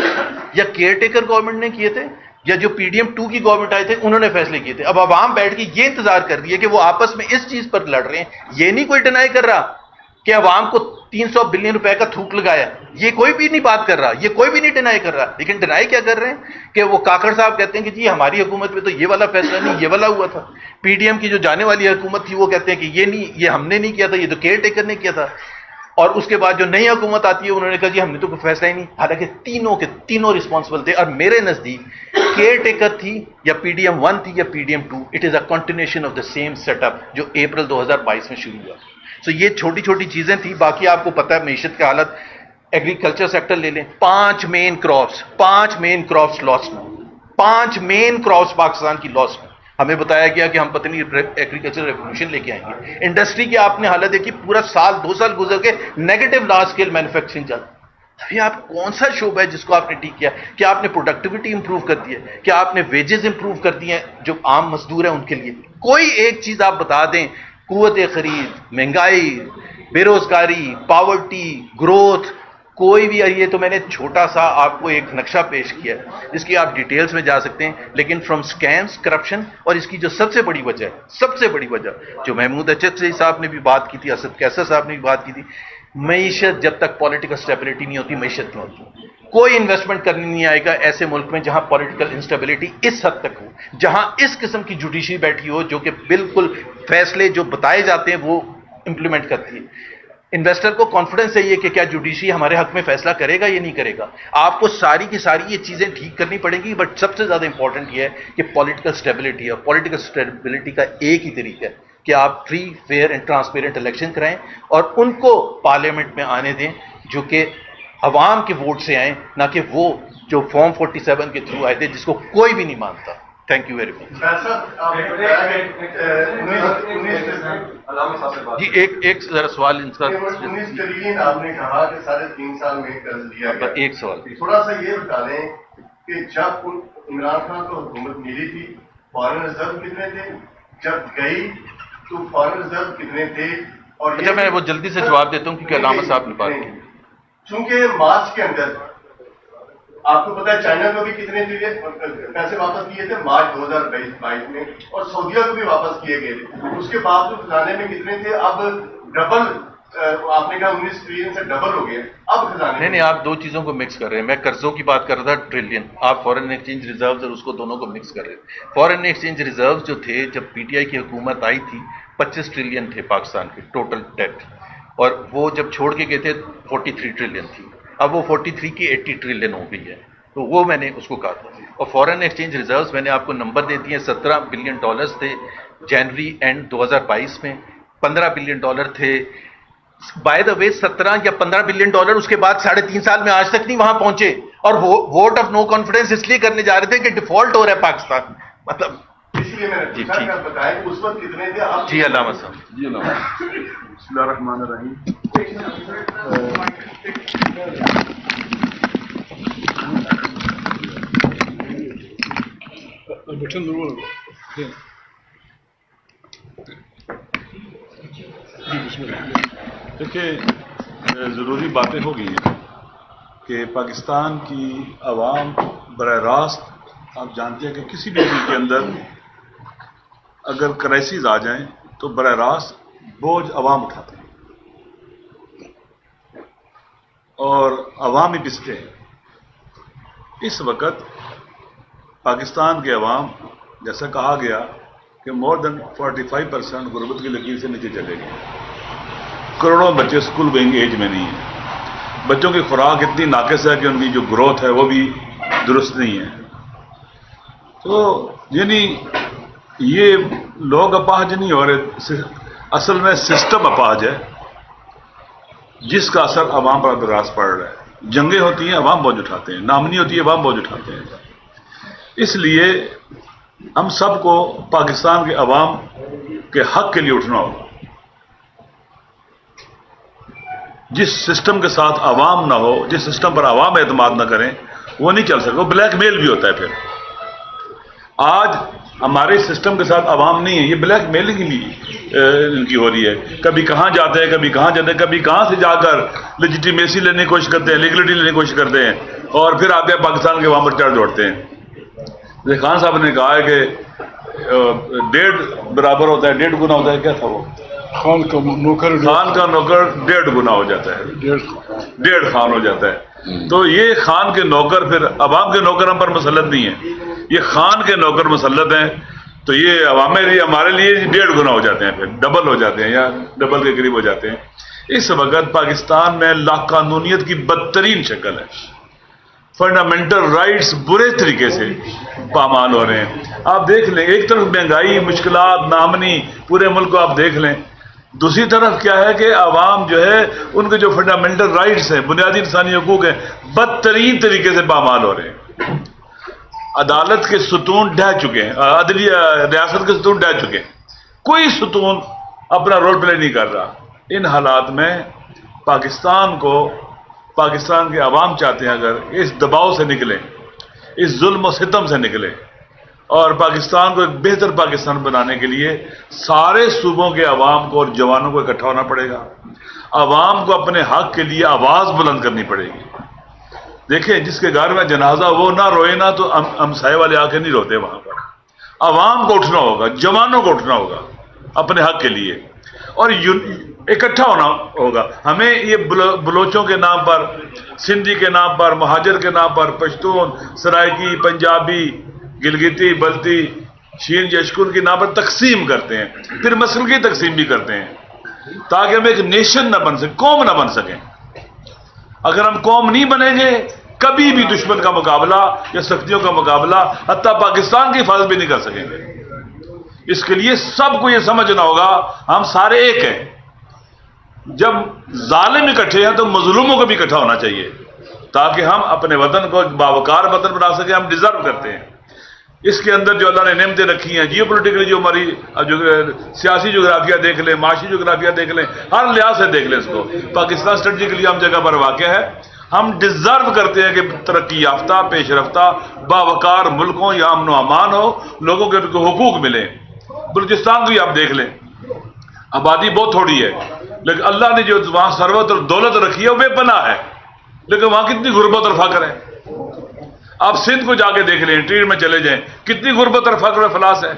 [SPEAKER 3] یا کیئر ٹیکر گورنمنٹ نے کیے تھے, یا جو PDM-2 کی گورنمنٹ آئے تھے انہوں نے فیصلے کیے تھے. اب عوام بیٹھ کے یہ انتظار کر رہی ہے کہ وہ آپس میں اس چیز پر لڑ رہے ہیں. یہ نہیں کوئی ڈینائی کر رہا کہ عوام کو 300 بلین روپے کا تھوک لگایا, یہ کوئی بھی نہیں بات کر رہا, یہ کوئی بھی نہیں ڈینائی کر رہا. لیکن ڈینائی کیا کر رہے ہیں کہ وہ کاکڑ صاحب کہتے ہیں کہ جی ہماری حکومت میں تو یہ والا فیصلہ نہیں, یہ والا ہوا تھا. PDM کی جو جانے والی حکومت تھی وہ کہتے ہیں کہ یہ نہیں, یہ ہم نے نہیں کیا تھا, یہ تو کیئر ٹیکر نے کیا تھا. اور اس کے بعد جو نئی حکومت آتی ہے انہوں نے کہا جی ہم نے تو کوئی فیصلہ ہی نہیں. حالانکہ تینوں کے تینوں رسپانسبل تھے. اور میرے نزدیک کیئر ٹیکر تھی یا PDM-1 تھی یا PDM-2, it is a continuation of the same setup جو اپریل 2022 میں شروع ہوا. سو یہ چھوٹی چھوٹی چیزیں تھیں. باقی آپ کو پتہ ہے معیشت کا حالت. ایگریکلچر سیکٹر لے لیں, 5 مین کراپس لاس میں, 5 مین کراپس پاکستان کی لاس میں. ہمیں بتایا گیا کہ ہم پتہ نہیں ایگریکلچر ریولوشن لے کے آئیں گے. انڈسٹری کی آپ نے حالت دیکھی, پورا سال 2 سال گزر کے نیگیٹو لارج اسکیل مینوفیکچرنگ چل. ابھی آپ کون سا شعبہ ہے جس کو آپ نے ٹھیک کیا؟ کیا آپ نے پروڈکٹیوٹی امپروو کر دی ہے؟ کیا آپ نے ویجز امپروو کر دی ہیں جو عام مزدور ہیں ان کے لیے؟ کوئی ایک چیز آپ بتا دیں. قوت خرید, مہنگائی, بے روزگاری, پاورٹی, گروتھ, کوئی بھی. یہ تو میں نے چھوٹا سا آپ کو ایک نقشہ پیش کیا ہے جس کی آپ ڈیٹیلز میں جا سکتے ہیں. لیکن فرام اسکیمز, کرپشن, اور اس کی جو سب سے بڑی وجہ جو محمود اچک صاحب نے بھی بات کی تھی, اسد کیسر صاحب نے بھی بات کی تھی, معیشت جب تک پولیٹیکل اسٹیبلٹی نہیں ہوتی معیشت نہیں ہوتی. کوئی انویسٹمنٹ کرنے نہیں آئے گا ایسے ملک میں جہاں پولیٹیکل انسٹیبلٹی اس حد تک ہو, جہاں اس قسم کی جوڈیشری بیٹھی ہو جو کہ بالکل فیصلے جو بتائے جاتے ہیں وہ امپلیمنٹ کرتی ہے. انویسٹر کو کانفیڈنس چاہیے کہ کیا جوڈیشری ہمارے حق میں فیصلہ کرے گا یا نہیں کرے گا. آپ کو ساری کی ساری یہ چیزیں ٹھیک کرنی پڑیں گی, بٹ سب سے زیادہ امپورٹنٹ یہ ہے کہ پولیٹیکل اسٹیبلٹی ہے. اور پولیٹیکل اسٹیبلٹی کا ایک ہی طریقہ ہے کہ آپ free, fair and transparent election کرائیں اور ان کو پارلیمنٹ میں آنے دیں جو کہ عوام کے ووٹ سے آئیں, نہ کہ وہ جو فارم 47 کے تھرو آئے تھے جس کو کوئی بھی نہیں مانتا. Thank you very much. جی ایک ذرا سوال ان کا
[SPEAKER 4] 19 ٹریلین آپ نے کہا کہ 3.5 سال میں قرض دیا گیا.
[SPEAKER 3] ایک سوال
[SPEAKER 4] تھوڑا سا یہ بتا دیں کہ جب عمران خان کو حکومت ملی تھی فارن ریزرو کتنے تھے, جب گئی تو فارن ریزرو کتنے تھے؟ اور
[SPEAKER 3] اچھا میں وہ جلدی سے جواب دیتا ہوں کیونکہ علامہ صاحب نے بات کی.
[SPEAKER 4] چونکہ مارچ کے اندر آپ کو پتا ہے چائنا کو بھی کتنے پیسے واپس کیے تھے مارچ 2022 میں, اور سعودیہ کو بھی واپس کیے گئے تھے. اس کے باوجود خزانے میں کتنے تھے؟ اب ڈبل, آپ نے کہا 19 ٹریلین سے ڈبل ہو گئے اب خزانے.
[SPEAKER 3] نہیں آپ دو چیزوں کو مکس کر رہے ہیں. میں قرضوں کی بات کر رہا تھا ٹریلین, آپ فارن ایکسچینج ریزروز اور اس کو دونوں کو مکس کر رہے ہیں. فارن ایکسچینج ریزروز جو تھے جب پی ٹی آئی کی حکومت آئی تھی 25 ٹریلین تھے پاکستان کے ٹوٹل ڈیٹ, اور وہ جب چھوڑ کے گئے تھے 43 ٹریلین تھی. اب وہ 43 کی 80 ٹریلین ہو گئی ہے, تو وہ میں نے اس کو کہا تھا. اور فارن ایکسچینج ریزروز میں نے آپ کو نمبر دے دیے, $17 بلین تھے جنوری اینڈ 2022 میں, $15 بلین تھے. بائی دا وے 17 یا 15 بلین ڈالر اس کے بعد 3.5 سال میں آج تک نہیں وہاں پہنچے, اور ووٹ آف نو کانفیڈنس اس لیے کرنے جا رہے تھے کہ ڈیفالٹ ہو رہا ہے پاکستان. مطلب
[SPEAKER 4] اس لیے میں نے پوچھا کہ بتائیں کہ اس وقت کتنے تھے آپ.
[SPEAKER 3] جی علامہ صاحب.
[SPEAKER 2] جی علامہ. بسم اللہ الرحمن الرحیم.
[SPEAKER 5] دیکھیں ضروری باتیں ہو گئی ہیں کہ پاکستان کی عوام براہ راست آپ جانتے ہیں کہ کسی بھی ملک کے اندر اگر کرائسز آ جائیں تو براہ راست بوجھ عوام اٹھاتے ہیں اور عوام ہی پستے ہیں. اس وقت پاکستان کے عوام جیسا کہا گیا کہ مور دین 45% غربت کی لکیر سے نیچے چلے گئے. کروڑوں بچے اسکول گوئنگ ایج میں نہیں ہیں. بچوں کی خوراک اتنی ناقص ہے کہ ان کی جو گروتھ ہے وہ بھی درست نہیں ہے. تو یعنی یہ لوگ اپاہج نہیں ہو رہے, اصل میں سسٹم اپاہج ہے جس کا اثر عوام پر براز پڑ رہا ہے. جنگیں ہوتی ہیں عوام بوجھ اٹھاتے ہیں, نامنی ہوتی ہے عوام بوجھ اٹھاتے ہیں. اس لیے ہم سب کو پاکستان کے عوام کے حق کے لیے اٹھنا ہوگا. جس سسٹم کے ساتھ عوام نہ ہو, جس سسٹم پر عوام اعتماد نہ کریں, وہ نہیں چل سکتا. وہ بلیک میل بھی ہوتا ہے. پھر آج ہمارے سسٹم کے ساتھ عوام نہیں ہے, یہ بلیک میلنگ ان کی ہو رہی ہے. کبھی کہاں جاتے ہیں, کبھی کہاں جاتے ہیں, کبھی کہاں سے جا کر لیجیٹیمیسی لینے کی کوشش کرتے ہیں, لیگلٹی لینے کی کوشش کرتے ہیں, اور پھر آ کے پاکستان کے وہاں پر چڑھ دوڑتے ہیں. خان صاحب نے کہا ہے کہ 1.5 برابر ہوتا ہے, 1.5 گنا ہوتا ہے. کیا تھا وہ؟
[SPEAKER 2] خان کا نوکر
[SPEAKER 5] 1.5 گنا ہو جاتا ہے, 1.5 خان ہو جاتا ہے. تو یہ خان کے نوکر پھر عوام کے نوکر ہم پر مسلط نہیں ہیں, یہ خان کے نوکر مسلط ہیں. تو یہ عوام ہمارے لیے 1.5 گنا ہو جاتے ہیں, پھر ڈبل ہو جاتے ہیں یا ڈبل کے قریب ہو جاتے ہیں. اس وقت پاکستان میں لا قانونیت کی بدترین شکل ہے. فنڈامنٹل رائٹس برے طریقے سے پامال ہو رہے ہیں. آپ دیکھ لیں, ایک طرف مہنگائی, مشکلات, نامنی, پورے ملک کو آپ دیکھ لیں. دوسری طرف کیا ہے کہ عوام جو ہے ان کے جو فنڈامنٹل رائٹس ہیں, بنیادی انسانی حقوق ہیں, بدترین طریقے سے پامال ہو رہے ہیں. عدالت کے ستون ڈھہ چکے ہیں, عدلیہ ریاست کے ستون ڈھہ چکے ہیں, کوئی ستون اپنا رول پلے نہیں کر رہا. ان حالات میں پاکستان کے عوام چاہتے ہیں اگر اس دباؤ سے نکلیں, اس ظلم و ستم سے نکلیں, اور پاکستان کو ایک بہتر پاکستان بنانے کے لیے سارے صوبوں کے عوام کو اور جوانوں کو اکٹھا ہونا پڑے گا. عوام کو اپنے حق کے لیے آواز بلند کرنی پڑے گی. دیکھیں, جس کے گھر میں جنازہ وہ نہ روئے نا تو ہمسائے والے آ کے نہیں روتے. وہاں پر عوام کو اٹھنا ہوگا, جوانوں کو اٹھنا ہوگا اپنے حق کے لیے. اور اکٹھا ہونا ہوگا. ہمیں یہ بلوچوں کے نام پر، سندھی کے نام پر، مہاجر کے نام پر، پشتون، سرائکی، پنجابی، گلگتی، بلتی، شین یشکن کے نام پر تقسیم کرتے ہیں، پھر مسل کی تقسیم بھی کرتے ہیں تاکہ ہم ایک نیشن نہ بن سکیں، قوم نہ بن سکیں. اگر ہم قوم نہیں بنیں گے کبھی بھی دشمن کا مقابلہ یا سختیوں کا مقابلہ حتیٰ پاکستان کی حفاظت بھی نہیں کر سکیں گے. اس کے لیے سب کو یہ سمجھنا ہوگا ہم سارے ایک ہیں. جب ظالم اکٹھے ہیں تو مظلوموں کو بھی اکٹھا ہونا چاہیے تاکہ ہم اپنے وطن کو ایک باوقار وطن بنا سکیں. ہم ڈیزرو کرتے ہیں. اس کے اندر جو اللہ نے نعمتیں رکھی ہیں، جیو پولیٹیکلی جو ہماری جو سیاسی جغرافیہ دیکھ لیں، معاشی جغرافیہ دیکھ لیں، ہر لحاظ سے دیکھ لیں اس کو، پاکستان اسٹریٹجیکلی ہم جگہ پر واقع ہے. ہم ڈیزرو کرتے ہیں کہ ترقی یافتہ، پیش رفتہ، باوقار ملکوں یا امن و امان ہو، لوگوں کے حقوق ملیں. بلوچستان کو ہی آپ دیکھ لیں، آبادی بہت تھوڑی ہے لیکن اللہ نے جو وہاں ثروت اور دولت رکھی ہے وہ بے پناہ ہے، لیکن وہاں کتنی غربت اور فقر ہے. آپ سندھ کو جا کے دیکھ لیں، انٹیریئر میں چلے جائیں، کتنی غربت اور فقر و افلاس ہے.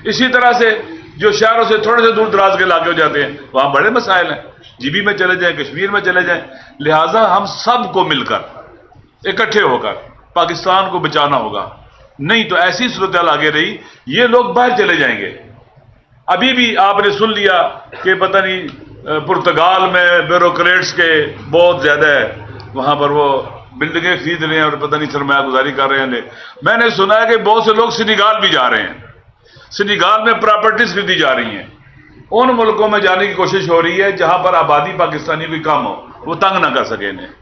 [SPEAKER 5] اسی طرح سے جو شہروں سے تھوڑے سے دور دراز کے علاقے ہو جاتے ہیں وہاں بڑے مسائل ہیں. جی بی میں چلے جائیں، کشمیر میں چلے جائیں. لہٰذا ہم سب کو مل کر اکٹھے ہو کر پاکستان کو بچانا ہوگا، نہیں تو ایسی صورتحال آگے رہی یہ لوگ باہر چلے جائیں گے. ابھی بھی آپ نے سن لیا کہ پتہ نہیں پرتگال میں بیوروکریٹس کے بہت زیادہ ہے، وہاں پر وہ بلڈنگیں خرید رہے ہیں اور پتہ نہیں سرمایہ گزاری کر رہے ہیں. میں نے سنا ہے کہ بہت سے لوگ سنیگال بھی جا رہے ہیں، سنیگال میں پراپرٹیز خریدی جا رہی ہیں. ان ملکوں میں جانے کی کوشش ہو رہی ہے جہاں پر آبادی پاکستانی کی کم ہو، وہ تنگ نہ کر سکے انہیں.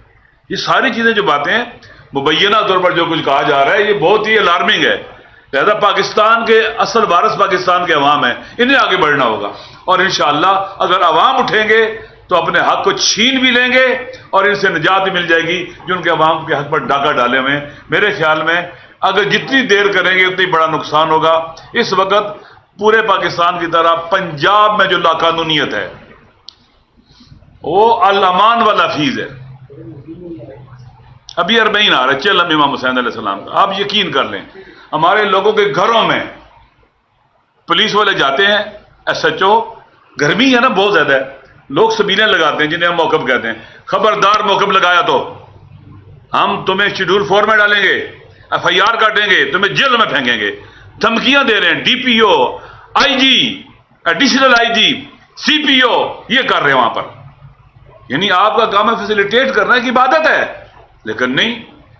[SPEAKER 5] یہ ساری چیزیں جو باتیں ہیں مبینہ طور پر جو کچھ کہا جا رہا ہے یہ بہت ہی الارمنگ ہے. لہذا پاکستان کے اصل وارث پاکستان کے عوام ہیں، انہیں آگے بڑھنا ہوگا. اور انشاءاللہ اگر عوام اٹھیں گے تو اپنے حق کو چھین بھی لیں گے اور ان سے نجات بھی مل جائے گی جو ان کے عوام کے حق پر ڈاکہ ڈالے ہوئے ہیں. میرے خیال میں اگر جتنی دیر کریں گے اتنی بڑا نقصان ہوگا. اس وقت پورے پاکستان کی طرح پنجاب میں جو لاقانونیت ہے وہ الامان والا فیض ہے. ابھی اربعین آ رہا ہے چلم امام حسین علیہ السلام کا. آپ یقین کر لیں ہمارے لوگوں کے گھروں میں پولیس والے جاتے ہیں، ایس ایچ او، گرمی ہے نا بہت زیادہ ہے، لوگ سبیلیں لگاتے ہیں جنہیں ہم موقف کہتے ہیں. خبردار موقف لگایا تو ہم تمہیں شیڈول 4 میں ڈالیں گے، ایف آئی آر کاٹیں گے، تمہیں جیل میں پھینکیں گے. دھمکیاں دے رہے ہیں D P O, I G, additional I جی، سی پی او یہ کر رہے ہیں وہاں پر. یعنی آپ کا کام ہے فیسیلیٹیٹ کرنا کی عبادت ہے، لیکن نہیں،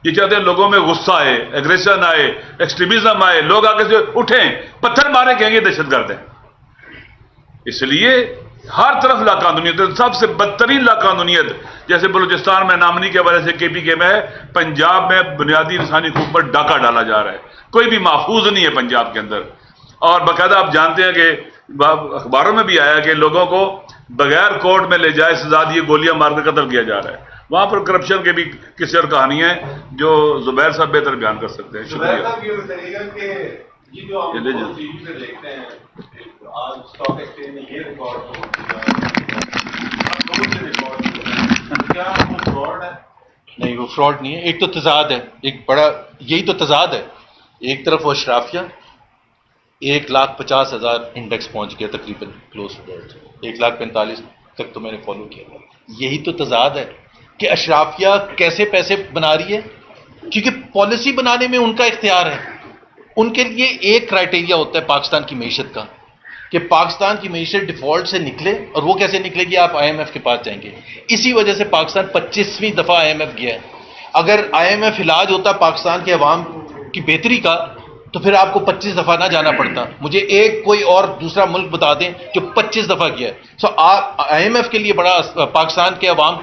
[SPEAKER 5] یہ چاہتے ہیں لوگوں میں غصہ آئے، ایگریشن آئے، ایکسٹریمزم آئے، لوگ آگے سے اٹھیں پتھر مارے کہیں گے دہشت گرد ہیں. اس لیے ہر طرف لاقانونیت، سب سے بدترین لاقانونیت جیسے بلوچستان میں نامنی کے حوالے سے کے پی کے میں ہے، پنجاب میں بنیادی انسانی حقوق پر ڈاکہ ڈالا جا رہا ہے. کوئی بھی محفوظ نہیں ہے پنجاب کے اندر. اور باقاعدہ آپ جانتے ہیں کہ اخباروں میں بھی آیا کہ لوگوں کو بغیر کورٹ میں لے جائے سزا دیے گولیاں مار کر قتل کیا جا رہا ہے. وہاں پر کرپشن کے بھی کسی اور کہانی ہے جو زبیر صاحب بہتر بیان کر سکتے ہیں. شکریہ.
[SPEAKER 6] نہیں وہ فراڈ نہیں ہے. ایک تو تضاد ہے، ایک بڑا یہی تو تضاد ہے. ایک طرف وہ اشرافیہ 1,50,000 انڈیکس پہنچ گیا تقریباً کلوز ٹو 1,45,000 تک تو میں نے فالو کیا. یہی تو تضاد ہے کہ اشرافیہ کیسے پیسے بنا رہی ہے، کیونکہ پالیسی بنانے میں ان کا اختیار ہے. ان کے لیے ایک کرائٹیریا ہوتا ہے پاکستان کی معیشت کا کہ پاکستان کی معیشت ڈیفالٹ سے نکلے. اور وہ کیسے نکلے گی؟ آپ آئی ایم ایف کے پاس جائیں گے. اسی وجہ سے پاکستان 25ویں دفعہ آئی ایم ایف گیا ہے. اگر آئی ایم ایف علاج ہوتا پاکستان کے عوام کی بہتری کا تو پھر آپ کو 25 دفعہ نہ جانا پڑتا. مجھے ایک کوئی اور دوسرا ملک بتا دیں جو 25 دفعہ گیا ہے. سو آئی ایم ایف کے لیے بڑا، پاکستان کے عوام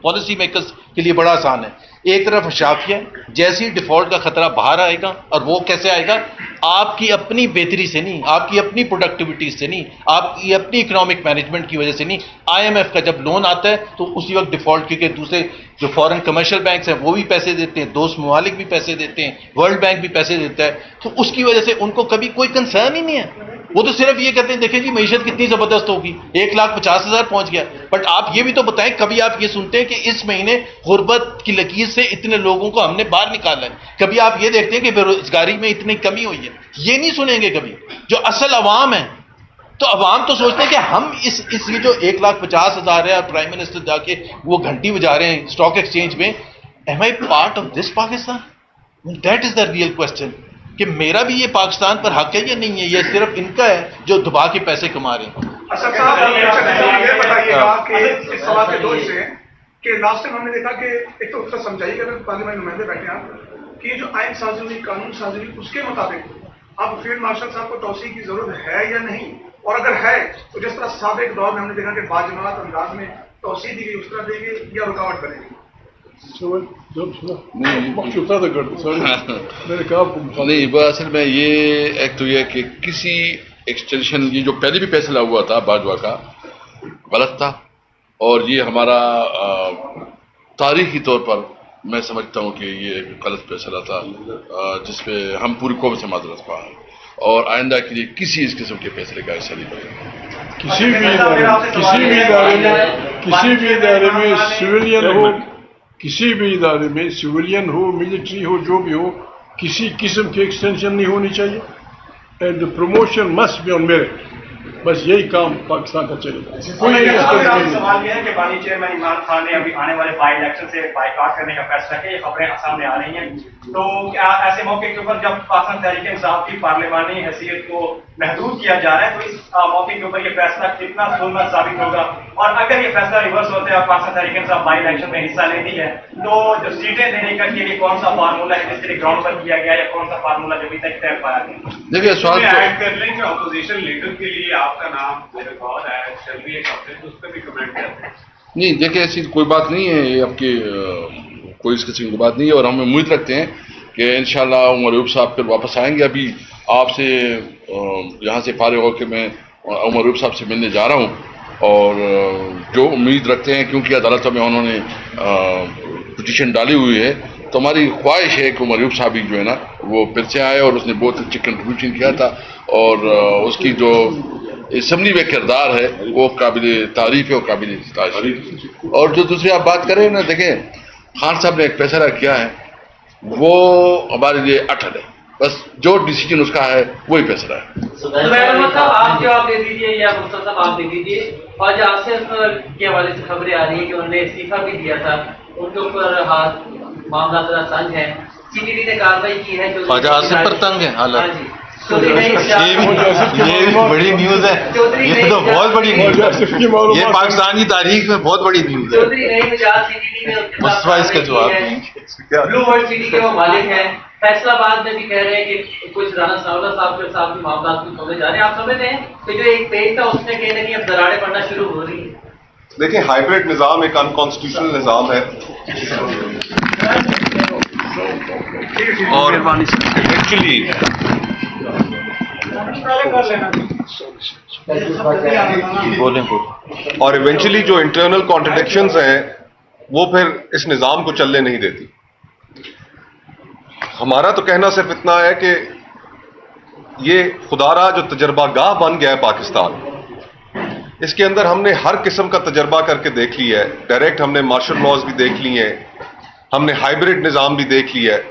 [SPEAKER 6] پالیسی میکرز کے لیے بڑا آسان ہے. ایک طرف اشرافیہ، جیسی ڈیفالٹ کا خطرہ باہر آئے گا، اور وہ کیسے آئے گا؟ آپ کی اپنی بہتری سے نہیں، آپ کی اپنی پروڈکٹیوٹی سے نہیں، آپ کی اپنی اکنامک مینجمنٹ کی وجہ سے نہیں. آئی ایم ایف کا جب لون آتا ہے تو اسی وقت ڈیفالٹ، کیونکہ دوسرے جو فورن کمرشل بینکس ہیں وہ بھی پیسے دیتے ہیں، دوست ممالک بھی پیسے دیتے ہیں، ورلڈ بینک بھی پیسے دیتا ہے. تو اس کی وجہ سے ان کو کبھی کوئی کنسرن ہی نہیں ہے. وہ تو صرف یہ کہتے ہیں دیکھیں جی معیشت کتنی زبردست ہوگی، 1,50,000 پہنچ گیا. بٹ آپ یہ بھی تو بتائیں، کبھی آپ یہ سنتے ہیں کہ اس مہینے غربت کی لکیر سے اتنے لوگوں کو ہم نے باہر نکالا ہے؟ کبھی آپ یہ دیکھتے ہیں کہ بے روزگاری میں اتنی کمی ہوئی ہے؟ یہ نہیں سنیں گے کبھی. جو اصل عوام ہیں تو عوام تو سوچتے ہیں کہ ہم اس یہ جو 1,50,000 ہے اور پرائم منسٹر جا کے وہ گھنٹی بجا رہے ہیں اسٹاک ایکسچینج میں, am I part of this Pakistan? That is the real question کہ میرا بھی یہ پاکستان پر حق ہے یا نہیں ہے, یہ صرف ان کا ہے جو دبا کے پیسے کما رہے ہیں.
[SPEAKER 7] اسد صاحب یہ بتائیے گا کہ اس سوال کے دو حصے ہیں کہ لاسٹ ٹائم ہم نے دیکھا کہ ایک تو سمجھائیے گا پارلیمنٹ نمائندے بیٹھے ہیں آپ کہ جو آئین سازی ہوئی, قانون سازی ہوئی, اس کے مطابق اب فیلڈ مارشل صاحب کو توسیع کی ضرورت ہے یا نہیں, اور اگر ہے تو جس طرح سابق دور میں ہم نے دیکھا کہ باجماعت انداز میں توسیع دی گئی اس طرح دیں گے یا رکاوٹ بنے گی؟
[SPEAKER 1] نہیں, اصل میں یہ ایک تو یہ کہ کسی ایکسٹینشن, یہ جو پہلے بھی فیصلہ ہوا تھا باجوہ کا غلط تھا, اور یہ ہمارا تاریخی طور پر میں سمجھتا ہوں کہ یہ غلط فیصلہ تھا جس پہ ہم پوری قوم سے معذرت خواہ ہیں, اور آئندہ کے لیے کسی اس قسم کے فیصلے کا حصہ نہیں بنے گا.
[SPEAKER 2] کسی بھی ادارے میں سویلین ہو, کسی بھی ادارے میں سویلین ہو, ملٹری ہو, جو بھی ہو, کسی قسم کی ایکسٹینشن نہیں ہونی چاہیے. And the promotion must be on merit. بس یہی کام پاکستان کا چلے گا.
[SPEAKER 8] سوال یہ ہے کہ بانی چیئرمین عمران خان نے ابھی آنے والے بائی الیکشن سے بائیکاٹ کرنے کا فیصلہ کیا, یہ خبریں سامنے آ رہی ہیں, تو کیا ایسے موقع کے اوپر جب پاکستان تحریک انصاف کی پارلیمانی حیثیت کو محدود کیا جا رہا ہے, تو اس موقع کے اوپر یہ فیصلہ کتنا سننا ثابت ہوگا, اور اگر یہ فیصلہ ریورس ہوتا ہے اور پاکستان تحریک انصاف بائی الیکشن میں حصہ لیتی ہے تو جو سیٹیں دینے کا کے لیے کون سا فارمولہ ہے جس کے لیے گراؤنڈ پر کیا گیا یا کون سا فارمولہ جو ابھی تک طے پایا گیا؟
[SPEAKER 1] دیکھیے سوال
[SPEAKER 9] ایڈ کر لیں کہ اپوزیشن لیڈر کے لیے آپ کا نام ریکارڈ ہے, چل رہی ہے کمپلین, اس پہ بھی کمنٹ کرتے ہیں.
[SPEAKER 1] نہیں, دیکھیں ایسی کوئی بات نہیں ہے, یہ آپ کی کوئی اس قسم کی بات نہیں ہے, اور ہم امید رکھتے ہیں کہ انشاءاللہ عمر ایوب صاحب پھر واپس آئیں گے. ابھی آپ سے یہاں سے فارغ ہو کے میں عمر ایوب صاحب سے ملنے جا رہا ہوں, اور جو امید رکھتے ہیں کیونکہ عدالتوں میں انہوں نے پٹیشن ڈالی ہوئی ہے, تو ہماری خواہش ہے کہ عمر ایوب صاحب جو ہے نا وہ پھر سے آئے, اور اس نے بہت اچھی کنٹریبیوشن کیا تھا, اور اس کی جو اسمبلی میں کردار ہے وہ قابل تعریف ہے اور قابل تعریف. اور جو دوسری آپ بات کریں نا, دیکھیں خان صاحب نے ایک فیصلہ کیا ہے وہ ہمارے لیے اٹل ہے, بس جو ڈیسیجن اس کا ہے وہی فیصلہ ہے.
[SPEAKER 10] آپ جواب دے دیجیے یا مصطفیٰ صاحب آپ دے دیجیے. خواجہ آصف کے حوالے سے خبریں آ رہی ہیں کہ انہوں نے استعفیٰ بھی دیا تھا, ان کے اوپر معاملہ ذرا تنگ ہے, سی ٹی ڈی نے کارروائی کی ہے.
[SPEAKER 6] خواجہ آصف پر تنگ ہے حالت,
[SPEAKER 10] یہ
[SPEAKER 6] بڑی نیوز ہے, یہ تو بہت بڑی نیوز ہے, یہ پاکستان کی تاریخ میں بہت بڑی نیوز ہے. مصطفیٰ اس کا جواب
[SPEAKER 10] بلو ورلڈ سٹی کے وہ مالک ہیں. فیصلہ آباد میں بھی کہہ رہے ہیں کہ کچھ رانا ثناءاللہ صاحب کے ساتھ بھی معاملات بھی کھولے جا رہے ہیں. آپ سمجھتے ہیں کہ جو ایک پیج تھا اس میں کہیں نہ کہیں اب دراڑیں پڑنا شروع ہو رہی ہیں؟
[SPEAKER 4] دیکھیں ہائبرڈ نظام ایک انکانسٹیٹیوشنل نظام ہے,
[SPEAKER 5] اور ایکچولی
[SPEAKER 4] اور ایونچولی جو انٹرنل کانٹرڈکشنز ہیں وہ پھر اس نظام کو چلنے نہیں دیتی. ہمارا تو کہنا صرف اتنا ہے کہ یہ خدارا جو تجربہ گاہ بن گیا ہے پاکستان, اس کے اندر ہم نے ہر قسم کا تجربہ کر کے دیکھ لیا ہے. ڈائریکٹ ہم نے مارشل لاز بھی دیکھ لی ہیں, ہم نے ہائبرڈ نظام بھی دیکھ لیا ہے,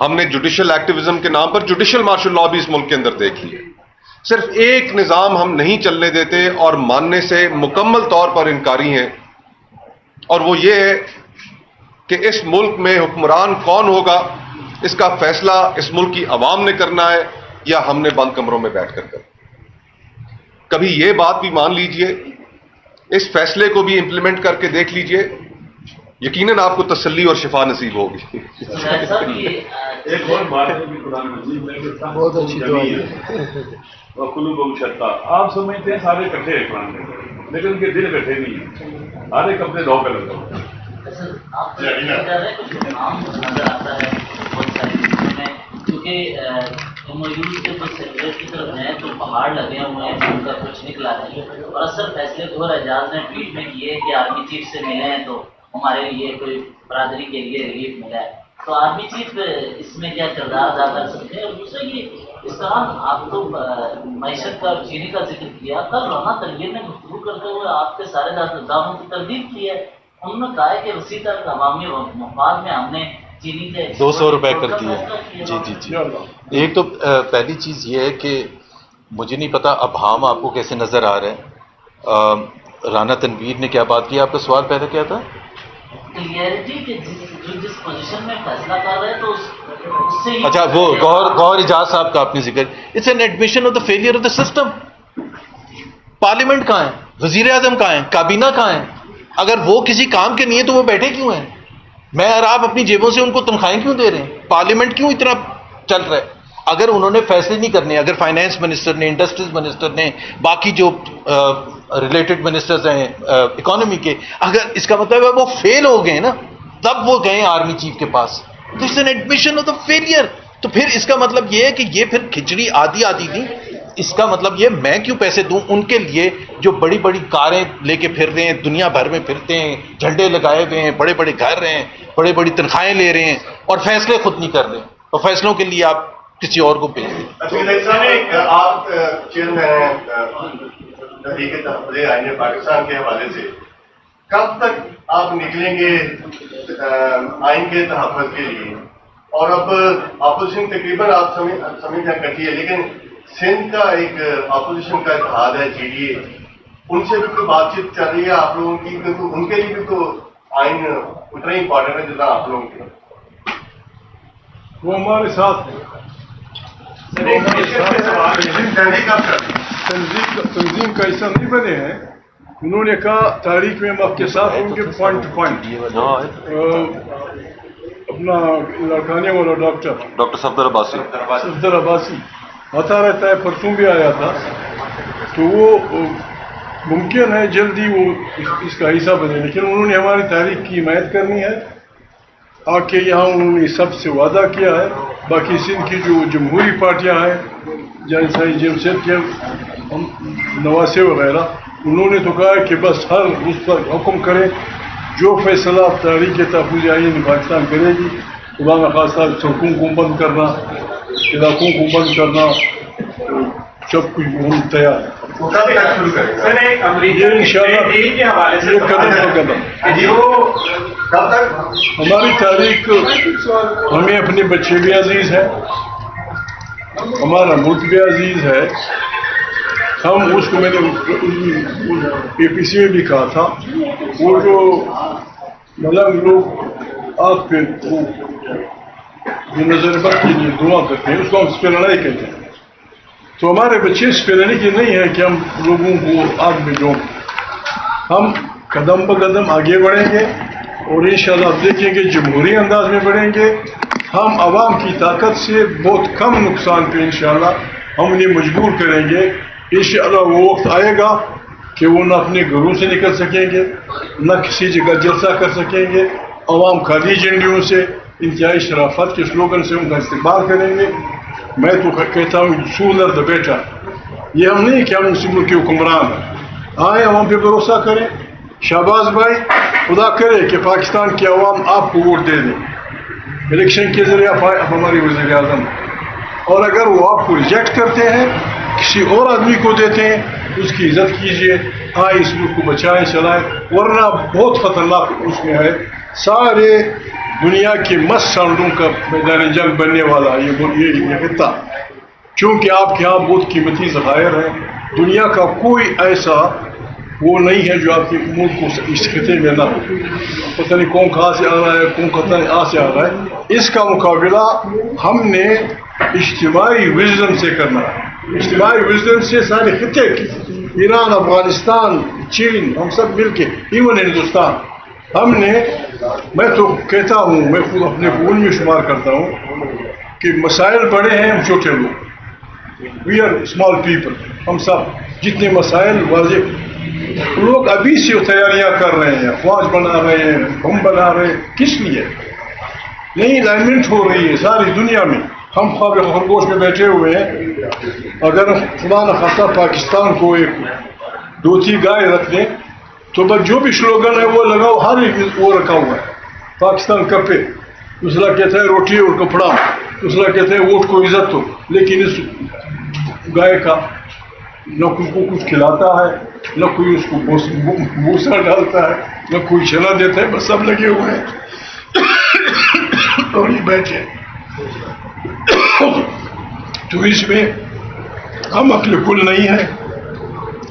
[SPEAKER 4] ہم نے جوڈیشل ایکٹیویزم کے نام پر جوڈیشل مارشل لا بھی اس ملک کے اندر دیکھ لی ہے. صرف ایک نظام ہم نہیں چلنے دیتے اور ماننے سے مکمل طور پر انکاری ہیں, اور وہ یہ ہے کہ اس ملک میں حکمران کون ہوگا اس کا فیصلہ اس ملک کی عوام نے کرنا ہے یا ہم نے بند کمروں میں بیٹھ کر کرنا. کبھی یہ بات بھی مان لیجئے, اس فیصلے کو بھی امپلیمنٹ کر کے دیکھ لیجئے, یقیناً آپ کو تسلی اور شفا نصیب ہوگی.
[SPEAKER 5] ایک اور بات ہے کہ قرآن مجید میں بہت اچھی دعا ہے, قلوبہم شتیٰ. آپ سمجھتے ہیں سارے اکٹھے ہیں قرآن میں, لیکن ان کے دل اکٹھے نہیں ہیں, ہر ایک اپنے دو کلر کا.
[SPEAKER 10] کیونکہ موجود کے سیکٹر کی طرف ہیں تو پہاڑ لگے ہوئے ہیں, ان کا کچھ نکلا نہیں. اور اصل فیصلے تو اعجاز نے ٹویٹ میں کیے کہ آرمی چیف سے ملے ہیں تو ہمارے لیے کوئی برادری کے لیے ریلیف ملا ہے. تو آرمی چیف اس میں کیا کردار ادا کر سکتے ہیں؟ اور دوسرا یہ اس طرح آپ تو معیشت کا اور چینی کا ذکر کیا, کل رانا تنویر نے گفتگو کرتے ہوئے آپ کے سارے دعووں کی تردید کی ہے. انہوں نے کہا ہے کہ وسیع تر عوامی مفاد میں ہم نے چینی کے
[SPEAKER 6] 200 روپے کر دیے. جی جی جی. ایک تو پہلی چیز یہ ہے کہ مجھے نہیں پتا ابہام آپ کو کیسے نظر آ رہے ہیں. رانا تنویر نے کیا بات کی؟ آپ کا سوال پیدا کیا تھا؟
[SPEAKER 10] کلیئرٹی کہ جس پوزیشن میں فیصلہ کر رہے ہیں تو اس سے
[SPEAKER 6] اچھا وہ گوہر اجاز صاحب کا آپ نے ذکر. It's an admission of the failure of the system. Parliament کہاں ہے؟ وزیر اعظم کہاں ہے؟ کابینہ کہاں ہے؟ اگر وہ کسی کام کے نہیں ہے تو وہ بیٹھے کیوں ہیں؟ میں اور آپ اپنی جیبوں سے ان کو تنخواہیں کیوں دے رہے ہیں؟ پارلیمنٹ کیوں اتنا چل رہا ہے؟ اگر انہوں نے فیصلے نہیں کرنے، اگر فائنانس منسٹر نے، انڈسٹریز منسٹر نے، باقی جو ریلیٹڈ منسٹرز ہیں اکانومی کے، اگر اس کا مطلب ہے وہ فیل ہو گئے نا، تب وہ گئے آرمی چیف کے پاس. تو it's an admission of the failure. تو پھر اس کا مطلب یہ ہے کہ یہ پھر کھچڑی آدھی تھی. اس کا مطلب یہ میں کیوں پیسے دوں ان کے لیے جو بڑی بڑی کاریں لے کے پھر رہے ہیں، دنیا بھر میں پھرتے ہیں، جھنڈے لگائے ہوئے ہیں، بڑے بڑے گھر رہے ہیں، بڑے بڑی تنخواہیں لے رہے ہیں اور فیصلے خود نہیں کر رہے. اور فیصلوں کے لیے آپ کسی اور کو بھیج دیں.
[SPEAKER 4] آپ چیئرمین ہیں تحریک تحفظ آئین پاکستان کے حوالے سے، کب تک آپ نکلیں گے آئین کے تحفظ کے لیے؟ اور اب اپوزیشن تقریباً آپ سمجھنا کرتی ہے، لیکن سندھ کا ایک اپوزیشن کا اتحاد ہے جی ڈی اے، ان سے بھی کوئی بات چیت چل رہی ہے آپ لوگوں کی؟ کیونکہ ان کے لیے بھی تو آئین اتنا ہی امپورٹنٹ ہے جتنا آپ لوگوں کے.
[SPEAKER 2] وہ ہمارے ساتھ ہیں. تنظیم کا حصہ نہیں بنے ہیں. انہوں نے کہا تاریخ میں ہم آپ کے ساتھ ہوں گے پوائنٹ ٹو پوائنٹ. اپنا لڑکانے والا ڈاکٹر صفدر عباسی آتا رہتا ہے، پرسوں بھی آیا تھا. تو وہ ممکن ہے جلدی وہ اس کا حصہ بنے، لیکن انہوں نے ہماری تاریخ کی حمایت کرنی ہے. آ کے یہاں انہوں نے سب سے وعدہ کیا ہے. باقی سندھ کی جو جمہوری پارٹیاں ہیں جیسے جمشید کے نواسے وغیرہ، انہوں نے تو کہا ہے کہ بس ہر اس پر حکم کریں، جو فیصلہ تحریک تحفظ آئین پاکستان کرے گی، خدا نخواستہ سڑکوں کو بند کرنا، علاقوں کو بند کرنا، سب کچھ ہم تیار ہے. یہ انشاءاللہ یہ قدم پر قدم. ہماری تاریخ ہمیں اپنے بچے بھی عزیز ہیں، ہمارا ملک بھی عزیز ہے. ہم اس کو میں نے اے پی سی میں بھی کہا تھا، وہ جو ملنگ لوگ آگ پہ جو نظر بد کے لیے دعا کرتے ہیں اس کو ہم اس پہ لڑائی کہتے ہیں. تو ہمارے بچے اس پہ لڑنے کے نہیں ہیں کہ ہم لوگوں کو آگ میں ڈھونپ. ہم قدم بہ قدم آگے بڑھیں گے اور انشاءاللہ آپ دیکھیں گے جمہوری انداز میں بڑھیں گے. ہم عوام کی طاقت سے بہت کم نقصان پہ انشاءاللہ ہم انہیں مجبور کریں گے. انشاءاللہ وہ وقت آئے گا کہ وہ نہ اپنے گھروں سے نکل سکیں گے، نہ کسی جگہ جلسہ کر سکیں گے. عوام خالی جھنڈیوں سے، انتہائی شرافت کے سلوگن سے ان کا استقبال کریں گے. میں تو کہتا ہوں سولر دا بیٹا. یہ ہم نہیں کہ ہم اس ملک کے حکمران ہیں. آئیں عوام پہ بھروسہ کریں. شہباز بھائی، خدا کرے کہ پاکستان کی عوام آپ کو ووٹ دے دیں الیکشن کے ذریعے آپ ہماری وزیر اعظم. اور اگر وہ آپ کو ریجیکٹ کرتے ہیں، کسی اور آدمی کو دیتے ہیں، اس کی عزت کیجیے. آئیں اس ملک کو بچائیں، چلائیں، ورنہ بہت خطرناک اس میں ہے. سارے دنیا کے مست سانڈوں کا میدان جنگ بننے والا یہ خطہ، چونکہ آپ کے ہاں بہت قیمتی ذخائر ہیں. دنیا کا کوئی ایسا وہ نہیں ہے جو آپ کے ملک کو اس خطے میں نہ ہو. پتہ نہیں کون کہاں سے آ رہا ہے، کون کہاں سے آ رہا ہے. اس کا مقابلہ ہم نے اجتماعی وزڈم سے کرنا ہے. اجتماعی وزڈم سے سارے خطے کی، ایران، افغانستان، چین، ہم سب مل کے، ایون ہندوستان، ہم نے، میں تو کہتا ہوں، میں خود اپنے پول میں شمار کرتا ہوں کہ مسائل بڑے ہیں، ہم چھوٹے لوگ، وی آر اسمال پیپل. ہم سب جتنے مسائل واضح لوگ ابھی سے تیاریاں کر رہے ہیں، افواج بنا رہے ہیں، بم بنا رہے ہیں. کس لیے؟ نہیں الائنمنٹ ہو رہی ہے ساری دنیا میں. ہم خواب خرگوش میں بیٹھے ہوئے ہیں. اگر خدا نخواستہ پاکستان کو ایک دوتی گائے رکھ دیں تو بس جو بھی سلوگن ہے وہ لگاؤ، ہر ایک وہ رکھا ہوا ہے. پاکستان کپے، دوسرا کہتا ہے روٹی اور کپڑا، دوسرا کہتا ہے ووٹ کو عزت ہو. لیکن اس گائے کا نہ کوئی کو کچھ کھلاتا ہے، نہ کوئی اس کو بوسا ڈالتا ہے، نہ کوئی چھلا دیتا ہے. بس سب لگے ہوئے ہیں اور یہ بیٹھے. تو اس میں ہم اپنے کل نہیں ہیں،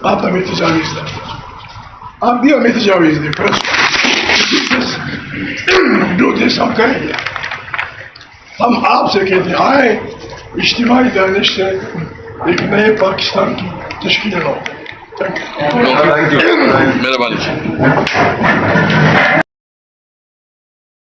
[SPEAKER 2] آپ ہمیں تجاویز دیں، آپ بھی ہمیں تجاویز دیں، ڈو دس ہم کریں گے. ہم آپ سے کہتے ہیں آئیں اجتماعی دانش سے ایک نئے پاکستان کی تشکیل ہو.
[SPEAKER 1] مہربانی.